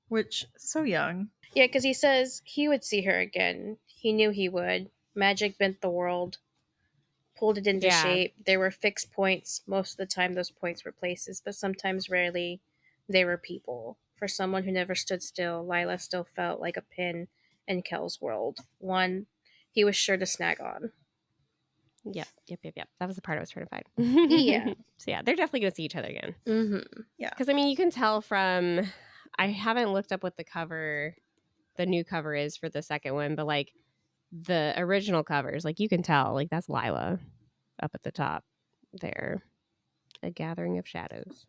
Speaker 2: which so young.
Speaker 3: Yeah, because he says he would see her again. He knew he would. Magic bent the world, pulled it into
Speaker 1: Yeah.
Speaker 3: shape. There were fixed points. Most of the time, those points were places, but sometimes, rarely, they were people. For someone who never stood still, Lila still felt like a pin in Kel's world. One he was sure to snag on.
Speaker 1: Yep. That was the part I was trying to find.
Speaker 3: Yeah.
Speaker 1: So yeah, they're definitely gonna see each other again.
Speaker 3: Mm-hmm.
Speaker 2: Yeah.
Speaker 1: Because I mean, you can tell from. I haven't looked up what the new cover is for the second one, but like the original covers, like you can tell, like that's Lila up at the top there. A Gathering of Shadows.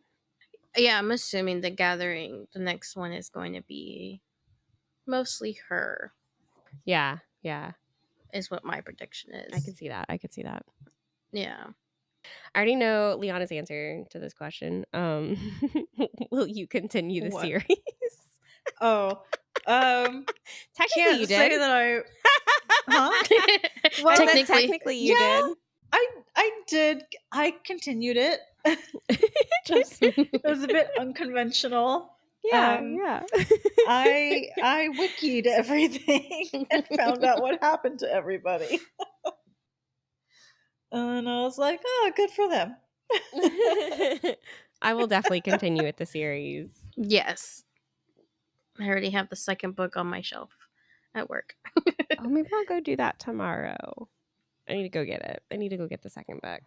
Speaker 3: Yeah, I'm assuming the gathering, the next one is going to be mostly her,
Speaker 1: Yeah.
Speaker 3: is what my prediction is.
Speaker 1: I can see that.
Speaker 3: Yeah.
Speaker 1: I already know Liana's answer to this question. Will you continue the
Speaker 2: What?
Speaker 1: series?
Speaker 2: Oh,
Speaker 1: Technically,
Speaker 2: can't
Speaker 1: you
Speaker 2: say
Speaker 1: did.
Speaker 2: that I. Huh?
Speaker 1: Well,
Speaker 3: Technically.
Speaker 1: technically you
Speaker 2: Yeah.
Speaker 1: did.
Speaker 2: I did. I continued it. Just it was a bit unconventional.
Speaker 1: Yeah.
Speaker 2: I wikied everything and found out what happened to everybody. And I was like, oh, good for them.
Speaker 1: I will definitely continue with the series.
Speaker 3: Yes. I already have the second book on my shelf at work.
Speaker 1: Oh, maybe I'll go do that tomorrow. I need to go get it. I need to go get the second book.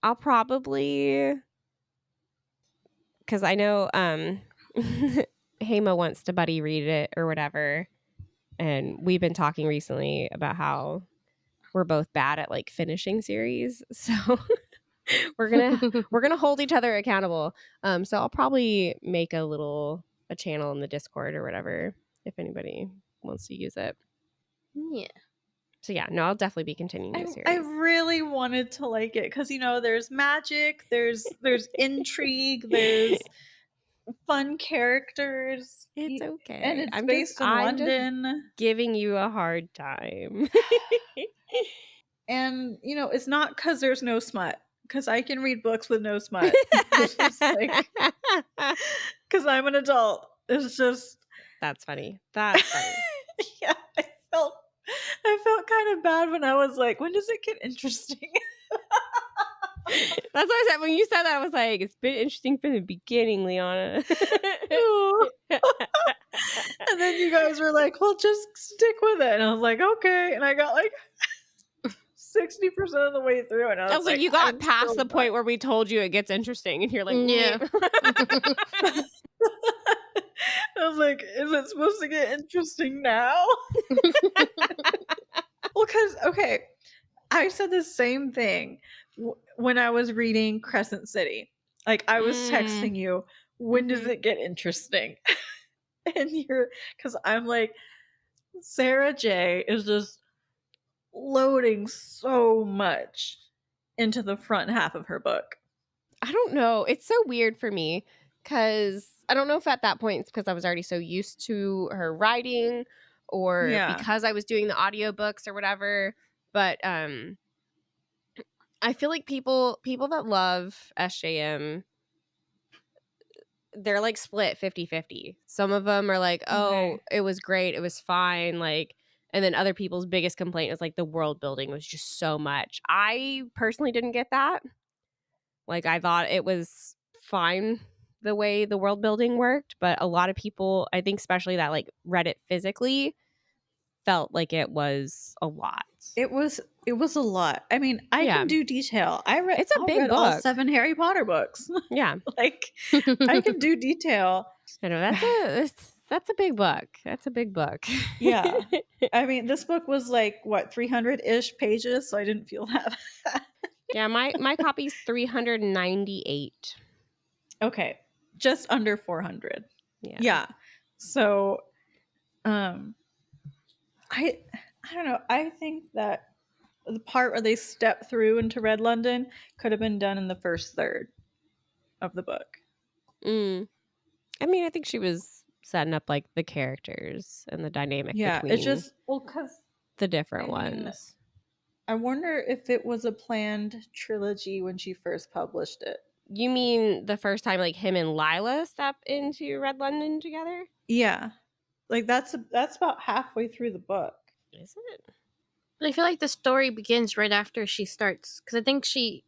Speaker 1: I'll probably, because I know Hema wants to buddy read it or whatever, and we've been talking recently about how we're both bad at like finishing series, so we're gonna hold each other accountable. So I'll probably make a channel in the Discord or whatever if anybody wants to use it.
Speaker 3: Yeah.
Speaker 1: So yeah, no, I'll definitely be continuing the series.
Speaker 2: I really wanted to like it because there's magic, there's intrigue, there's fun characters.
Speaker 1: It's okay,
Speaker 2: and it's
Speaker 1: I'm
Speaker 2: based in London.
Speaker 1: Just giving you a hard time.
Speaker 2: And it's not because there's no smut, because I can read books with no smut. It's just like, because I'm an adult. It's just
Speaker 1: That's funny. That's funny.
Speaker 2: yeah, I felt kind of bad when I was like, when does it get interesting?
Speaker 1: That's what I said. When you said that, I was like, it's been interesting from the beginning, Liana.
Speaker 2: And then you guys were like, well, just stick with it. And I was like, okay. And I got like 60% of the way through. And I was like,
Speaker 1: you got
Speaker 2: I'm
Speaker 1: past
Speaker 2: still
Speaker 1: the point where we told you it gets interesting. And you're like,
Speaker 3: Yeah.
Speaker 2: I was like, is it supposed to get interesting now? Well, because, okay, I said the same thing when I was reading Crescent City. Like, I was texting you, when does it get interesting? And because I'm like, Sarah J is just loading so much into the front half of her book.
Speaker 1: I don't know. It's so weird for me because I don't know if at that point it's because I was already so used to her writing or
Speaker 2: Yeah.
Speaker 1: because I was doing the audiobooks or whatever. But I feel like people that love SJM, they're like split 50-50. Some of them are like, oh,
Speaker 2: Okay.
Speaker 1: it was great, it was fine, like, and then other people's biggest complaint is like the world building was just so much. I personally didn't get that. Like, I thought it was fine the way the world building worked, but a lot of people, I think especially that like read it physically, felt like it was a lot.
Speaker 2: It was a lot. I mean, I
Speaker 1: Yeah.
Speaker 2: can do detail. I read
Speaker 1: It's a big
Speaker 2: read all
Speaker 1: book.
Speaker 2: 7 Harry Potter books.
Speaker 1: Yeah.
Speaker 2: Like, I can do detail.
Speaker 1: I know that's a big book. That's a big book.
Speaker 2: Yeah. I mean, this book was like what, 300-ish pages, so I didn't feel that bad.
Speaker 1: Yeah, my copy's 398.
Speaker 2: Okay. Just under 400.
Speaker 1: Yeah.
Speaker 2: Yeah. So I don't know. I think that the part where they step through into Red London could have been done in the first third of the book.
Speaker 1: I mean, I think she was setting up like the characters and the dynamic
Speaker 2: Yeah,
Speaker 1: between
Speaker 2: it's just because
Speaker 1: the different
Speaker 2: I mean,
Speaker 1: ones.
Speaker 2: I wonder if it was a planned trilogy when she first published it.
Speaker 1: You mean the first time like him and Lila step into Red London together?
Speaker 2: Yeah, like that's about halfway through the book.
Speaker 1: Is it?
Speaker 3: But I feel like the story begins right after she starts, because I think she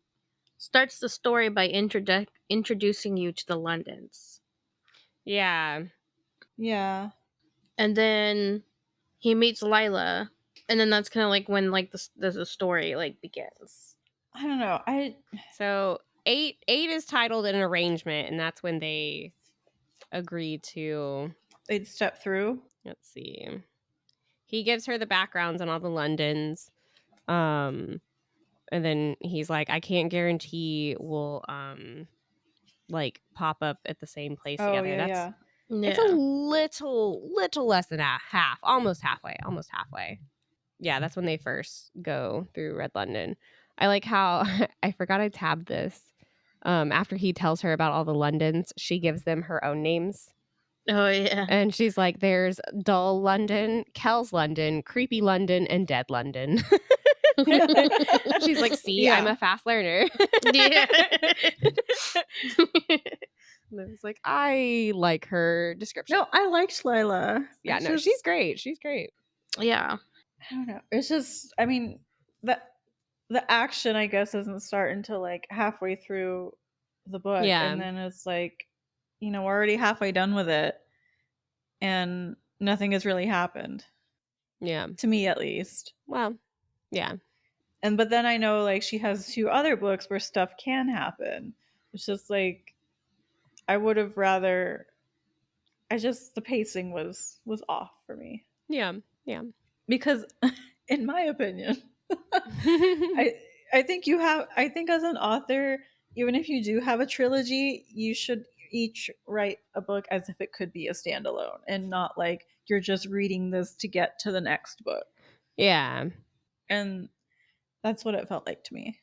Speaker 3: starts the story by introducing you to the Londons.
Speaker 1: Yeah.
Speaker 2: Yeah.
Speaker 3: And then he meets Lila, and then that's kind of like when like the story like begins.
Speaker 2: I don't know.
Speaker 1: So 8 is titled An Arrangement, and that's when they agree to.
Speaker 2: They'd step through.
Speaker 1: Let's see. He gives her the backgrounds on all the Londons. And then he's like, I can't guarantee we'll like pop up at the same place together.
Speaker 2: Yeah.
Speaker 1: It's a little less than a half, almost halfway. Yeah, that's when they first go through Red London. I like how I forgot I tabbed this. After he tells her about all the Londons, she gives them her own names.
Speaker 3: Oh yeah.
Speaker 1: And she's like, there's Dull London, Kells London, Creepy London, and Dead London. She's like, see,
Speaker 2: Yeah.
Speaker 1: I'm a fast learner.
Speaker 3: Yeah.
Speaker 1: And I was like, I like her description.
Speaker 2: No, I liked Lila.
Speaker 1: Yeah,
Speaker 2: It's
Speaker 1: no,
Speaker 2: just-
Speaker 1: she's great. She's great.
Speaker 3: Yeah.
Speaker 2: I don't know. It's just, I mean, the action, I guess, doesn't start until like halfway through the book.
Speaker 1: Yeah.
Speaker 2: And then it's like, we're already halfway done with it. And nothing has really happened.
Speaker 1: Yeah.
Speaker 2: To me, at least.
Speaker 1: Well, yeah.
Speaker 2: But then I know like she has 2 other books where stuff can happen. It's just like, I would have rather, the pacing was off for me.
Speaker 1: Yeah. Yeah.
Speaker 2: Because in my opinion, I think as an author, even if you do have a trilogy, you should each write a book as if it could be a standalone and not like you're just reading this to get to the next book.
Speaker 1: Yeah.
Speaker 2: And that's what it felt like to me.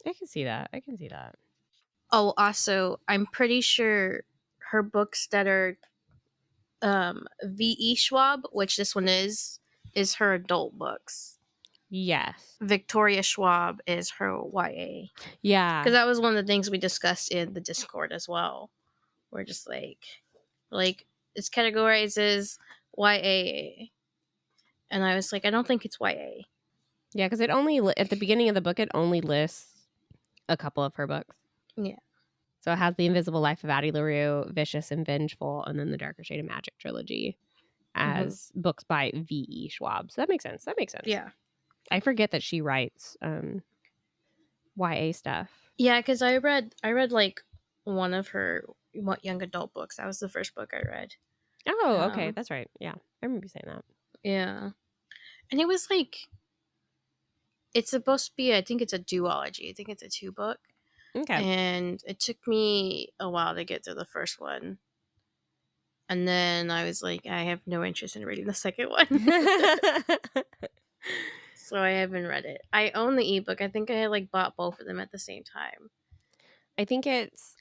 Speaker 1: I can see that.
Speaker 3: Oh, also, I'm pretty sure her books that are V.E. Schwab, which this one is her adult books.
Speaker 1: Yes.
Speaker 3: Victoria Schwab is her YA.
Speaker 1: Yeah.
Speaker 3: Because that was one of the things we discussed in the Discord as well. We're just like it's categorized as YA. And I was like, I don't think it's YA.
Speaker 1: Yeah, because it only, at the beginning of the book, it only lists a couple of her books.
Speaker 3: Yeah.
Speaker 1: So it has The Invisible Life of Addie LaRue, Vicious and Vengeful, and then the Darker Shade of Magic trilogy as books by V.E. Schwab. So that makes sense.
Speaker 3: Yeah.
Speaker 1: I forget that she writes YA stuff.
Speaker 3: Yeah, because I read like one of her young adult books. That was the first book I read.
Speaker 1: Oh, okay. That's right. Yeah. I remember you saying that.
Speaker 3: Yeah. And it was like, it's supposed to be, I think it's a duology. I think it's a 2-book.
Speaker 1: Okay.
Speaker 3: And it took me a while to get through the first one. And then I was like, I have no interest in reading the second one. So I haven't read it. I own the ebook. I think I like bought both of them at the same time.
Speaker 1: I think it's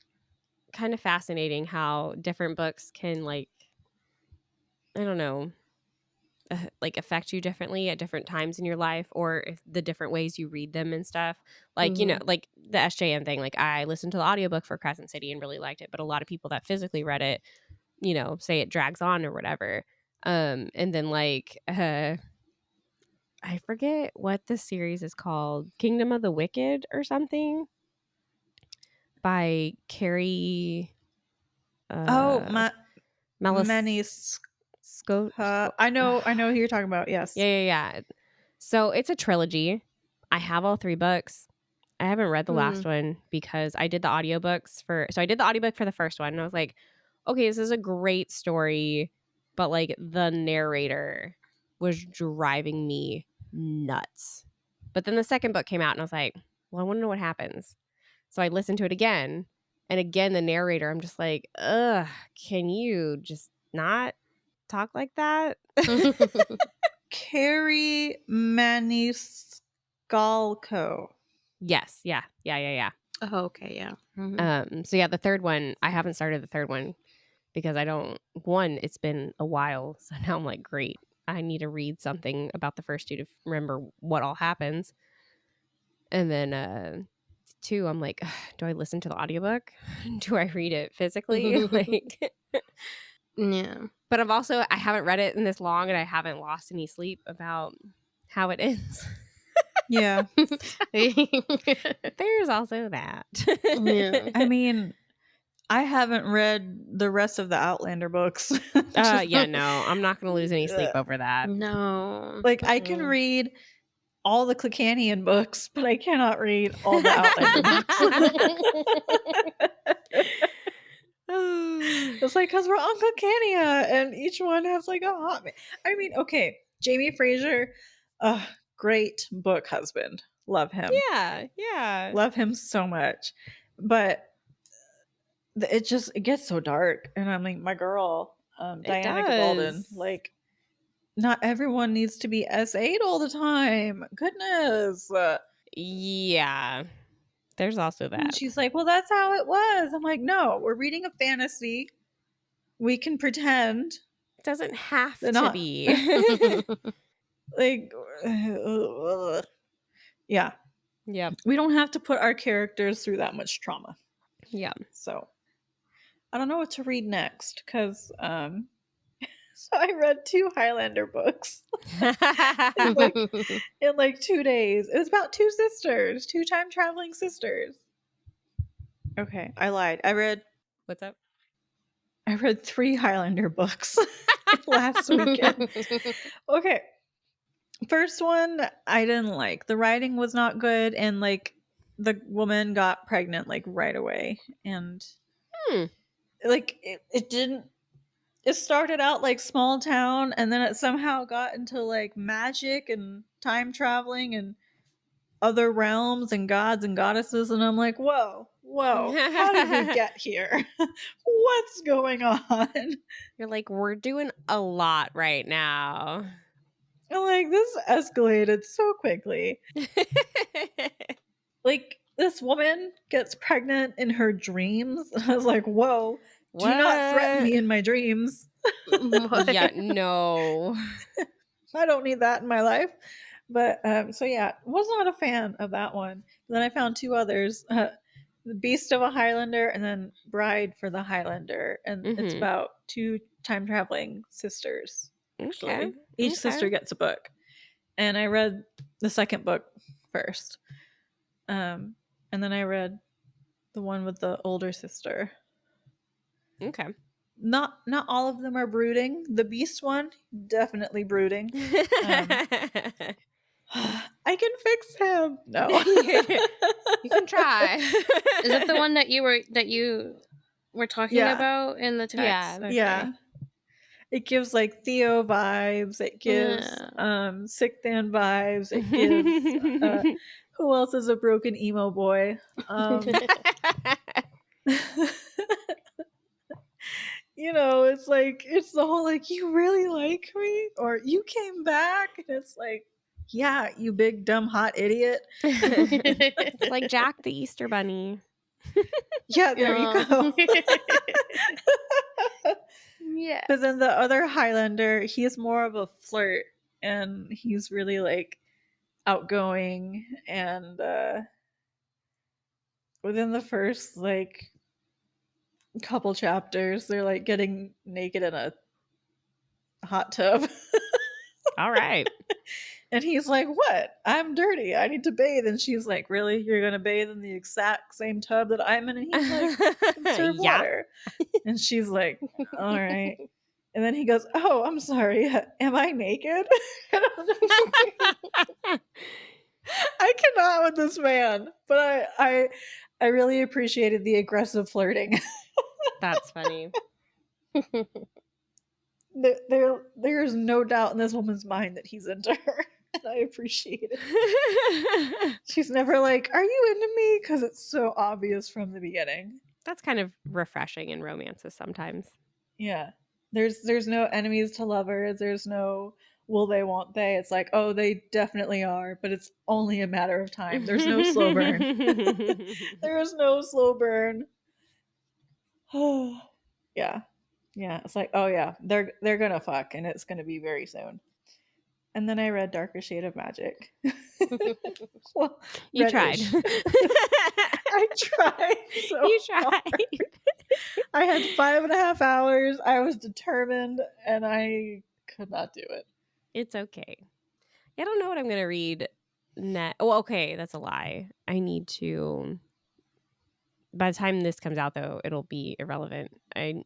Speaker 1: kind of fascinating how different books can, like, I don't know, like affect you differently at different times in your life, or if the different ways you read them and stuff. Like, you know, like the SJM thing, like I listened to the audiobook for Crescent City and really liked it, but a lot of people that physically read it, you know, say it drags on or whatever. And then like I forget what the series is called, Kingdom of the Wicked or something, by Carrie
Speaker 2: Many I know who you're talking about. Yes.
Speaker 1: Yeah. So it's a trilogy. I have all 3 books. I haven't read the last one because I did the audiobooks so I did the audiobook for the first one and I was like, okay, this is a great story, but like the narrator was driving me nuts. But then the second book came out and I was like, well, I want to know what happens. So I listened to it again, and again the narrator, I'm just like, ugh, can you just not talk like that?
Speaker 2: Carrie Maniscalco.
Speaker 1: Yes. Yeah.
Speaker 3: Oh, okay, yeah.
Speaker 1: So yeah, the third one, I haven't started the third one because it's been a while. So now I'm like, great, I need to read something about the first 2 to remember what all happens. And then 2, I'm like, do I listen to the audiobook? Do I read it physically? Like,
Speaker 3: yeah.
Speaker 1: But I haven't read it in this long and I haven't lost any sleep about how it ends.
Speaker 2: Yeah.
Speaker 1: There's also that.
Speaker 3: Yeah.
Speaker 2: I mean, I haven't read the rest of the Outlander books.
Speaker 1: Yeah, no, I'm not going to lose any sleep over that.
Speaker 3: No.
Speaker 2: Like, I can read all the Clicanian books, but I cannot read all the Outlander books. It's like, because we're on Clicania, and each one has like a hot... I mean, okay, Jamie Fraser, great book husband. Love him.
Speaker 1: Yeah.
Speaker 2: Love him so much. But it gets so dark. And I'm like, my girl, Diana Gabaldon, like, not everyone needs to be S8 all the time. Goodness.
Speaker 1: Yeah. There's also that.
Speaker 2: And she's like, well, that's how it was. I'm like, no, we're reading a fantasy. We can pretend.
Speaker 1: It doesn't have to be.
Speaker 2: Like, yeah.
Speaker 1: Yep.
Speaker 2: We don't have to put our characters through that much trauma.
Speaker 1: Yeah.
Speaker 2: So, I don't know what to read next, because so I read 2 Highlander books in like 2 days. It was about 2 sisters, 2 time traveling sisters. Okay, I lied.
Speaker 1: What's up?
Speaker 2: I read 3 Highlander books last weekend. Okay. First one, I didn't like. The writing was not good, and like the woman got pregnant like right away. And like it didn't. It started out like small town, and then it somehow got into like magic and time traveling and other realms and gods and goddesses, and I'm like, whoa, how did we get here? What's going on?
Speaker 1: You're like, we're doing a lot right now.
Speaker 2: I'm like, this escalated so quickly. Like, this woman gets pregnant in her dreams. I was like, whoa, do not threaten me in my dreams.
Speaker 1: Yeah, no.
Speaker 2: I don't need that in my life. But so yeah, was not a fan of that one. Then I found 2 others, The Beast of a Highlander and then Bride for the Highlander, and it's about 2 time traveling sisters. Actually. Okay. Each sister gets a book, and I read the second book first, and then I read the one with the older sister. Okay. Not all of them are brooding. The Beast one, definitely brooding. I can fix him. No.
Speaker 1: You can try.
Speaker 3: Is it the one that you were talking about in the text?
Speaker 2: Yeah. Okay. Yeah. It gives like Theo vibes. It gives Sick Dan vibes. It gives who else is a broken emo boy? You know, it's like, it's the whole like, you really like me, or you came back, and it's like, yeah, you big dumb hot idiot.
Speaker 1: It's like Jack the Easter Bunny.
Speaker 2: Yeah, there you go.
Speaker 1: Yeah.
Speaker 2: But then the other Highlander, he's more of a flirt, and he's really like outgoing, and within the first like couple chapters, they're like getting naked in a hot tub.
Speaker 1: All right.
Speaker 2: And he's like, "What? I'm dirty. I need to bathe." And she's like, "Really? You're gonna bathe in the exact same tub that I'm in?" And he's like, "Conserve
Speaker 1: Yeah.
Speaker 2: water." And she's like, "All right." And then he goes, "Oh, I'm sorry. Am I naked?" And I'm just like, I cannot with this man. But I really appreciated the aggressive flirting.
Speaker 1: That's funny.
Speaker 2: There's no doubt in this woman's mind that he's into her. And I appreciate it. She's never like, "Are you into me?" Because it's so obvious from the beginning.
Speaker 1: That's kind of refreshing in romances sometimes.
Speaker 2: Yeah. There's no enemies to lovers. There's no will they, won't they. It's like, oh, they definitely are, but it's only a matter of time. There's no slow burn. There is no slow burn. Yeah. Yeah. It's like, oh yeah, they're gonna fuck, and it's gonna be very soon. And then I read Darker Shade of Magic. Well,
Speaker 1: You tried.
Speaker 2: I tried. So
Speaker 1: You tried.
Speaker 2: hard. I had 5.5 hours. I was determined, and I could not do it.
Speaker 1: It's okay. I don't know what I'm going to read next. Oh, okay. That's a lie. I need to. By the time this comes out, though, it'll be irrelevant.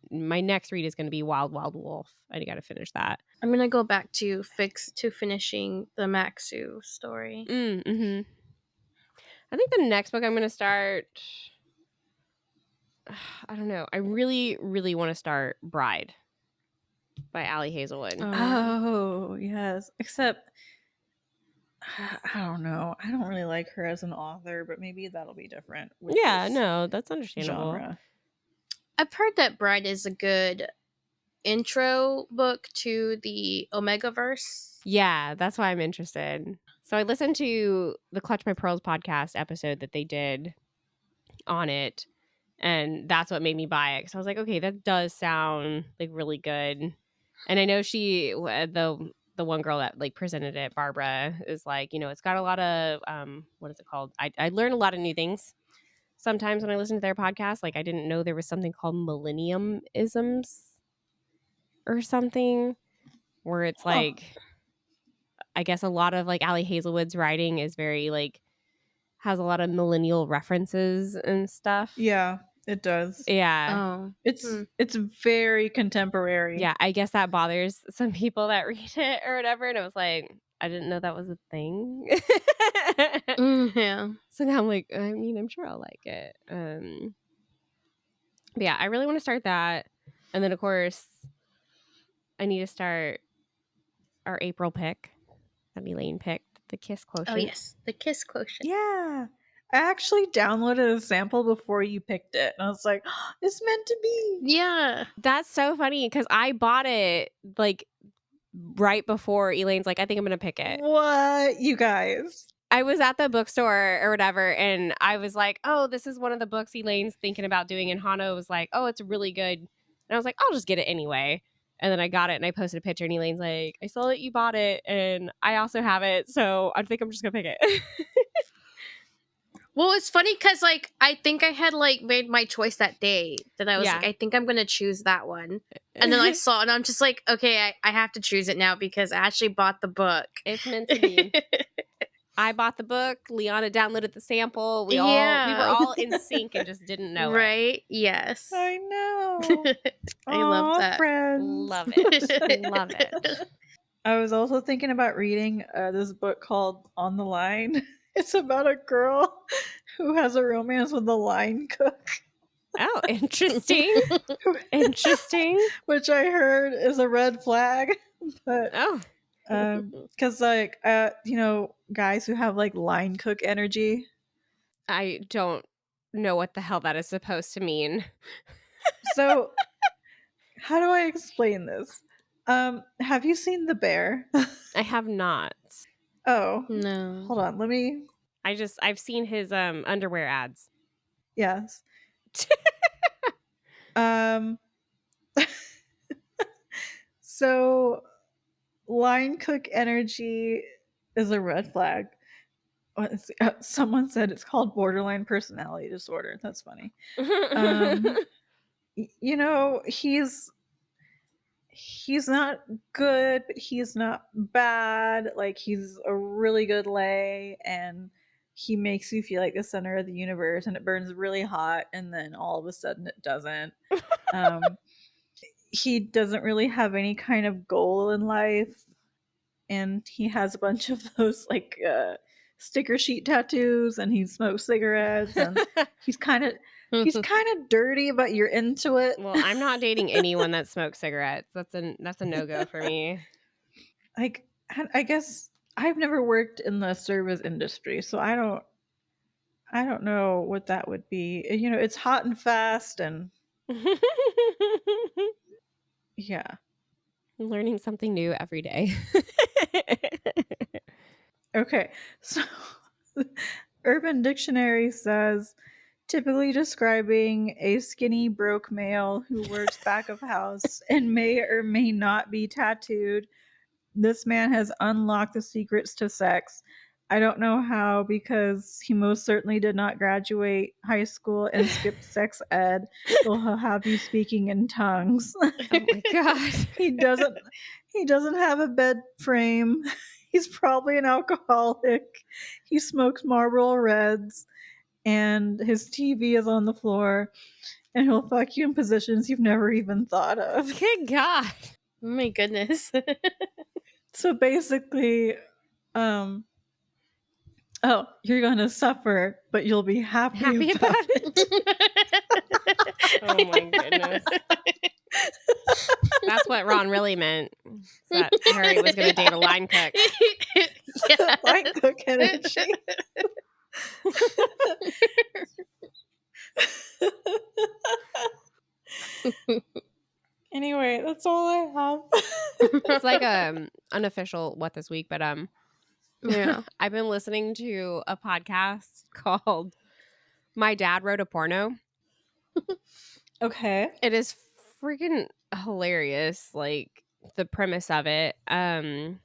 Speaker 1: My next read is going to be Wild Wild Wolf. I got to finish that.
Speaker 3: I'm gonna go back to finishing the Maxu story.
Speaker 1: Mm-hmm. I think the next book I'm going to start. I don't know. I really, really want to start Bride by Allie Hazelwood.
Speaker 2: Oh, yes. Except, I don't know. I don't really like her as an author, but maybe that'll be different. With
Speaker 1: Yeah,
Speaker 2: this
Speaker 1: no, that's understandable.
Speaker 2: genre.
Speaker 3: I've heard that Bride is a good intro book to the Omegaverse.
Speaker 1: Yeah, that's why I'm interested. So I listened to the Clutch My Pearls podcast episode that they did on it, and that's what made me buy it. So I was like, okay, that does sound like really good. And I know the one girl that like presented it, Barbara, is like, it's got a lot of what is it called? I learn a lot of new things sometimes when I listen to their podcast. Like I didn't know there was something called millennium-isms or something, where it's like, I guess a lot of like Allie Hazelwood's writing is very like has a lot of millennial references and stuff.
Speaker 2: Yeah, it does.
Speaker 1: Yeah.
Speaker 3: Oh,
Speaker 2: It's very contemporary.
Speaker 1: Yeah, I guess that bothers some people that read it or whatever. And I was like, I didn't know that was a thing.
Speaker 3: yeah.
Speaker 1: So now I'm like, I mean, I'm sure I'll like it. But yeah, I really want to start that. And then, of course, I need to start our April pick that Elaine picked, the Kiss Quotient.
Speaker 3: Oh, yes. The Kiss Quotient.
Speaker 2: Yeah. I actually downloaded a sample before you picked it. And I was like, oh, it's meant to be.
Speaker 3: Yeah.
Speaker 1: That's so funny because I bought it like right before Elaine's like, I think I'm going to pick it.
Speaker 2: What? You guys.
Speaker 1: I was at the bookstore or whatever, and I was like, oh, this is one of the books Elaine's thinking about doing. And Hano was like, oh, it's really good. And I was like, I'll just get it anyway. And then I got it, and I posted a picture, and Elaine's like, I saw that you bought it, and I also have it, so I think I'm just going to pick it.
Speaker 3: Well, it's funny because, like, I think I had, like, made my choice that day. That I was like, I think I'm going to choose that one. And then I saw it, and I'm just like, okay, I have to choose it now because I actually bought the book.
Speaker 1: It's meant to be. I bought the book. Liana downloaded the sample. We were all in sync and just didn't know
Speaker 3: right? Yes.
Speaker 2: I know.
Speaker 3: I love that.
Speaker 2: Friends.
Speaker 1: Love it. Love it.
Speaker 2: I was also thinking about reading this book called On the Line. It's about a girl who has a romance with a line cook.
Speaker 1: Oh, interesting. Interesting.
Speaker 2: Which I heard is a red flag. But because like guys who have like line cook energy.
Speaker 1: I don't know what the hell that is supposed to mean.
Speaker 2: So how do I explain this? Have you seen The Bear?
Speaker 1: I have not.
Speaker 2: Oh
Speaker 3: no.
Speaker 2: Hold on, let me.
Speaker 1: I've seen his underwear ads.
Speaker 2: Yes. So, line cook energy is a red flag. Someone said it's called borderline personality disorder. That's funny. You know, he's not good, but he's not bad. Like, he's a really good lay, and he makes you feel like the center of the universe, and it burns really hot, and then all of a sudden it doesn't. He doesn't really have any kind of goal in life, and he has a bunch of those like sticker sheet tattoos, and he smokes cigarettes, and he's kind of dirty, but you're into it.
Speaker 1: Well, I'm not dating anyone that smokes cigarettes. That's a no-go for me.
Speaker 2: Like, I guess I've never worked in the service industry, so I don't know what that would be. You know, it's hot and fast, and yeah.
Speaker 1: I'm learning something new every day.
Speaker 2: Okay, so Urban Dictionary says, typically describing a skinny, broke male who works back of house and may or may not be tattooed. This man has unlocked the secrets to sex. I don't know how, because he most certainly did not graduate high school and skipped sex ed. He'll have you speaking in tongues.
Speaker 1: Oh my god.
Speaker 2: He doesn't have a bed frame. He's probably an alcoholic. He smokes Marlboro Reds, and his TV is on the floor, and he'll fuck you in positions you've never even thought of.
Speaker 1: Good God.
Speaker 3: Oh my goodness.
Speaker 2: So basically, oh, you're gonna suffer, but you'll be happy about it.
Speaker 1: Oh my goodness. That's what Ron really meant. That Harry was going to date a line cook.
Speaker 3: Yeah.
Speaker 2: Line cook energy. Anyway, that's all I have.
Speaker 1: It's like unofficial What This Week, but
Speaker 3: Yeah.
Speaker 1: I've been listening to a podcast called My Dad Wrote a Porno.
Speaker 2: Okay.
Speaker 1: It is freaking hilarious, like the premise of it. I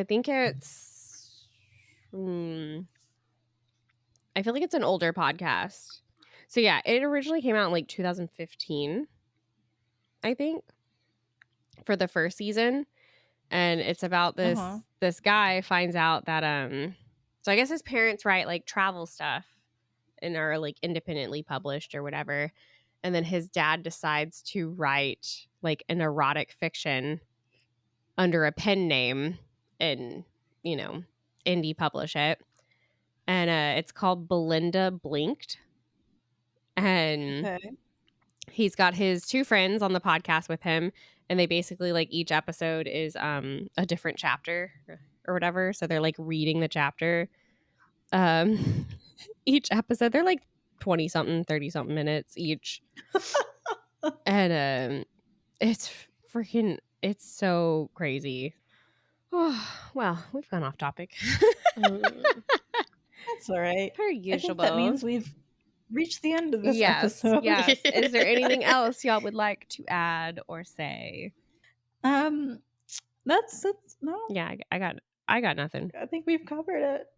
Speaker 1: think it's I feel like it's an older podcast. So yeah, it originally came out in like 2015, I think, for the first season. And it's about this guy finds out that so I guess his parents write like travel stuff and are like independently published or whatever. And then his dad decides to write like an erotic fiction under a pen name and, you know, indie publish it. And it's called Belinda Blinked. And he's got his two friends on the podcast with him. And they basically like each episode is a different chapter or whatever. So they're like reading the chapter. Each episode, they're like 20-something, 30-something minutes each. And it's so crazy. Oh, well, we've gone off topic.
Speaker 2: That's all right.
Speaker 1: Per usual.
Speaker 2: I think that means we've reached the end of this episode.
Speaker 1: Yes. Is there anything else y'all would like to add or say?
Speaker 2: That's no.
Speaker 1: Yeah, I got nothing.
Speaker 2: I think we've covered it.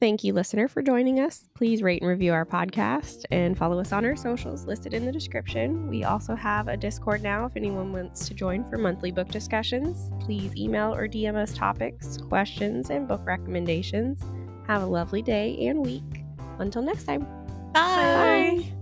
Speaker 1: Thank you, listener, for joining us. Please rate and review our podcast and follow us on our socials listed in the description. We also have a Discord now if anyone wants to join for monthly book discussions. Please email or DM us topics, questions, and book recommendations. Have a lovely day and week. Until next time.
Speaker 2: Bye.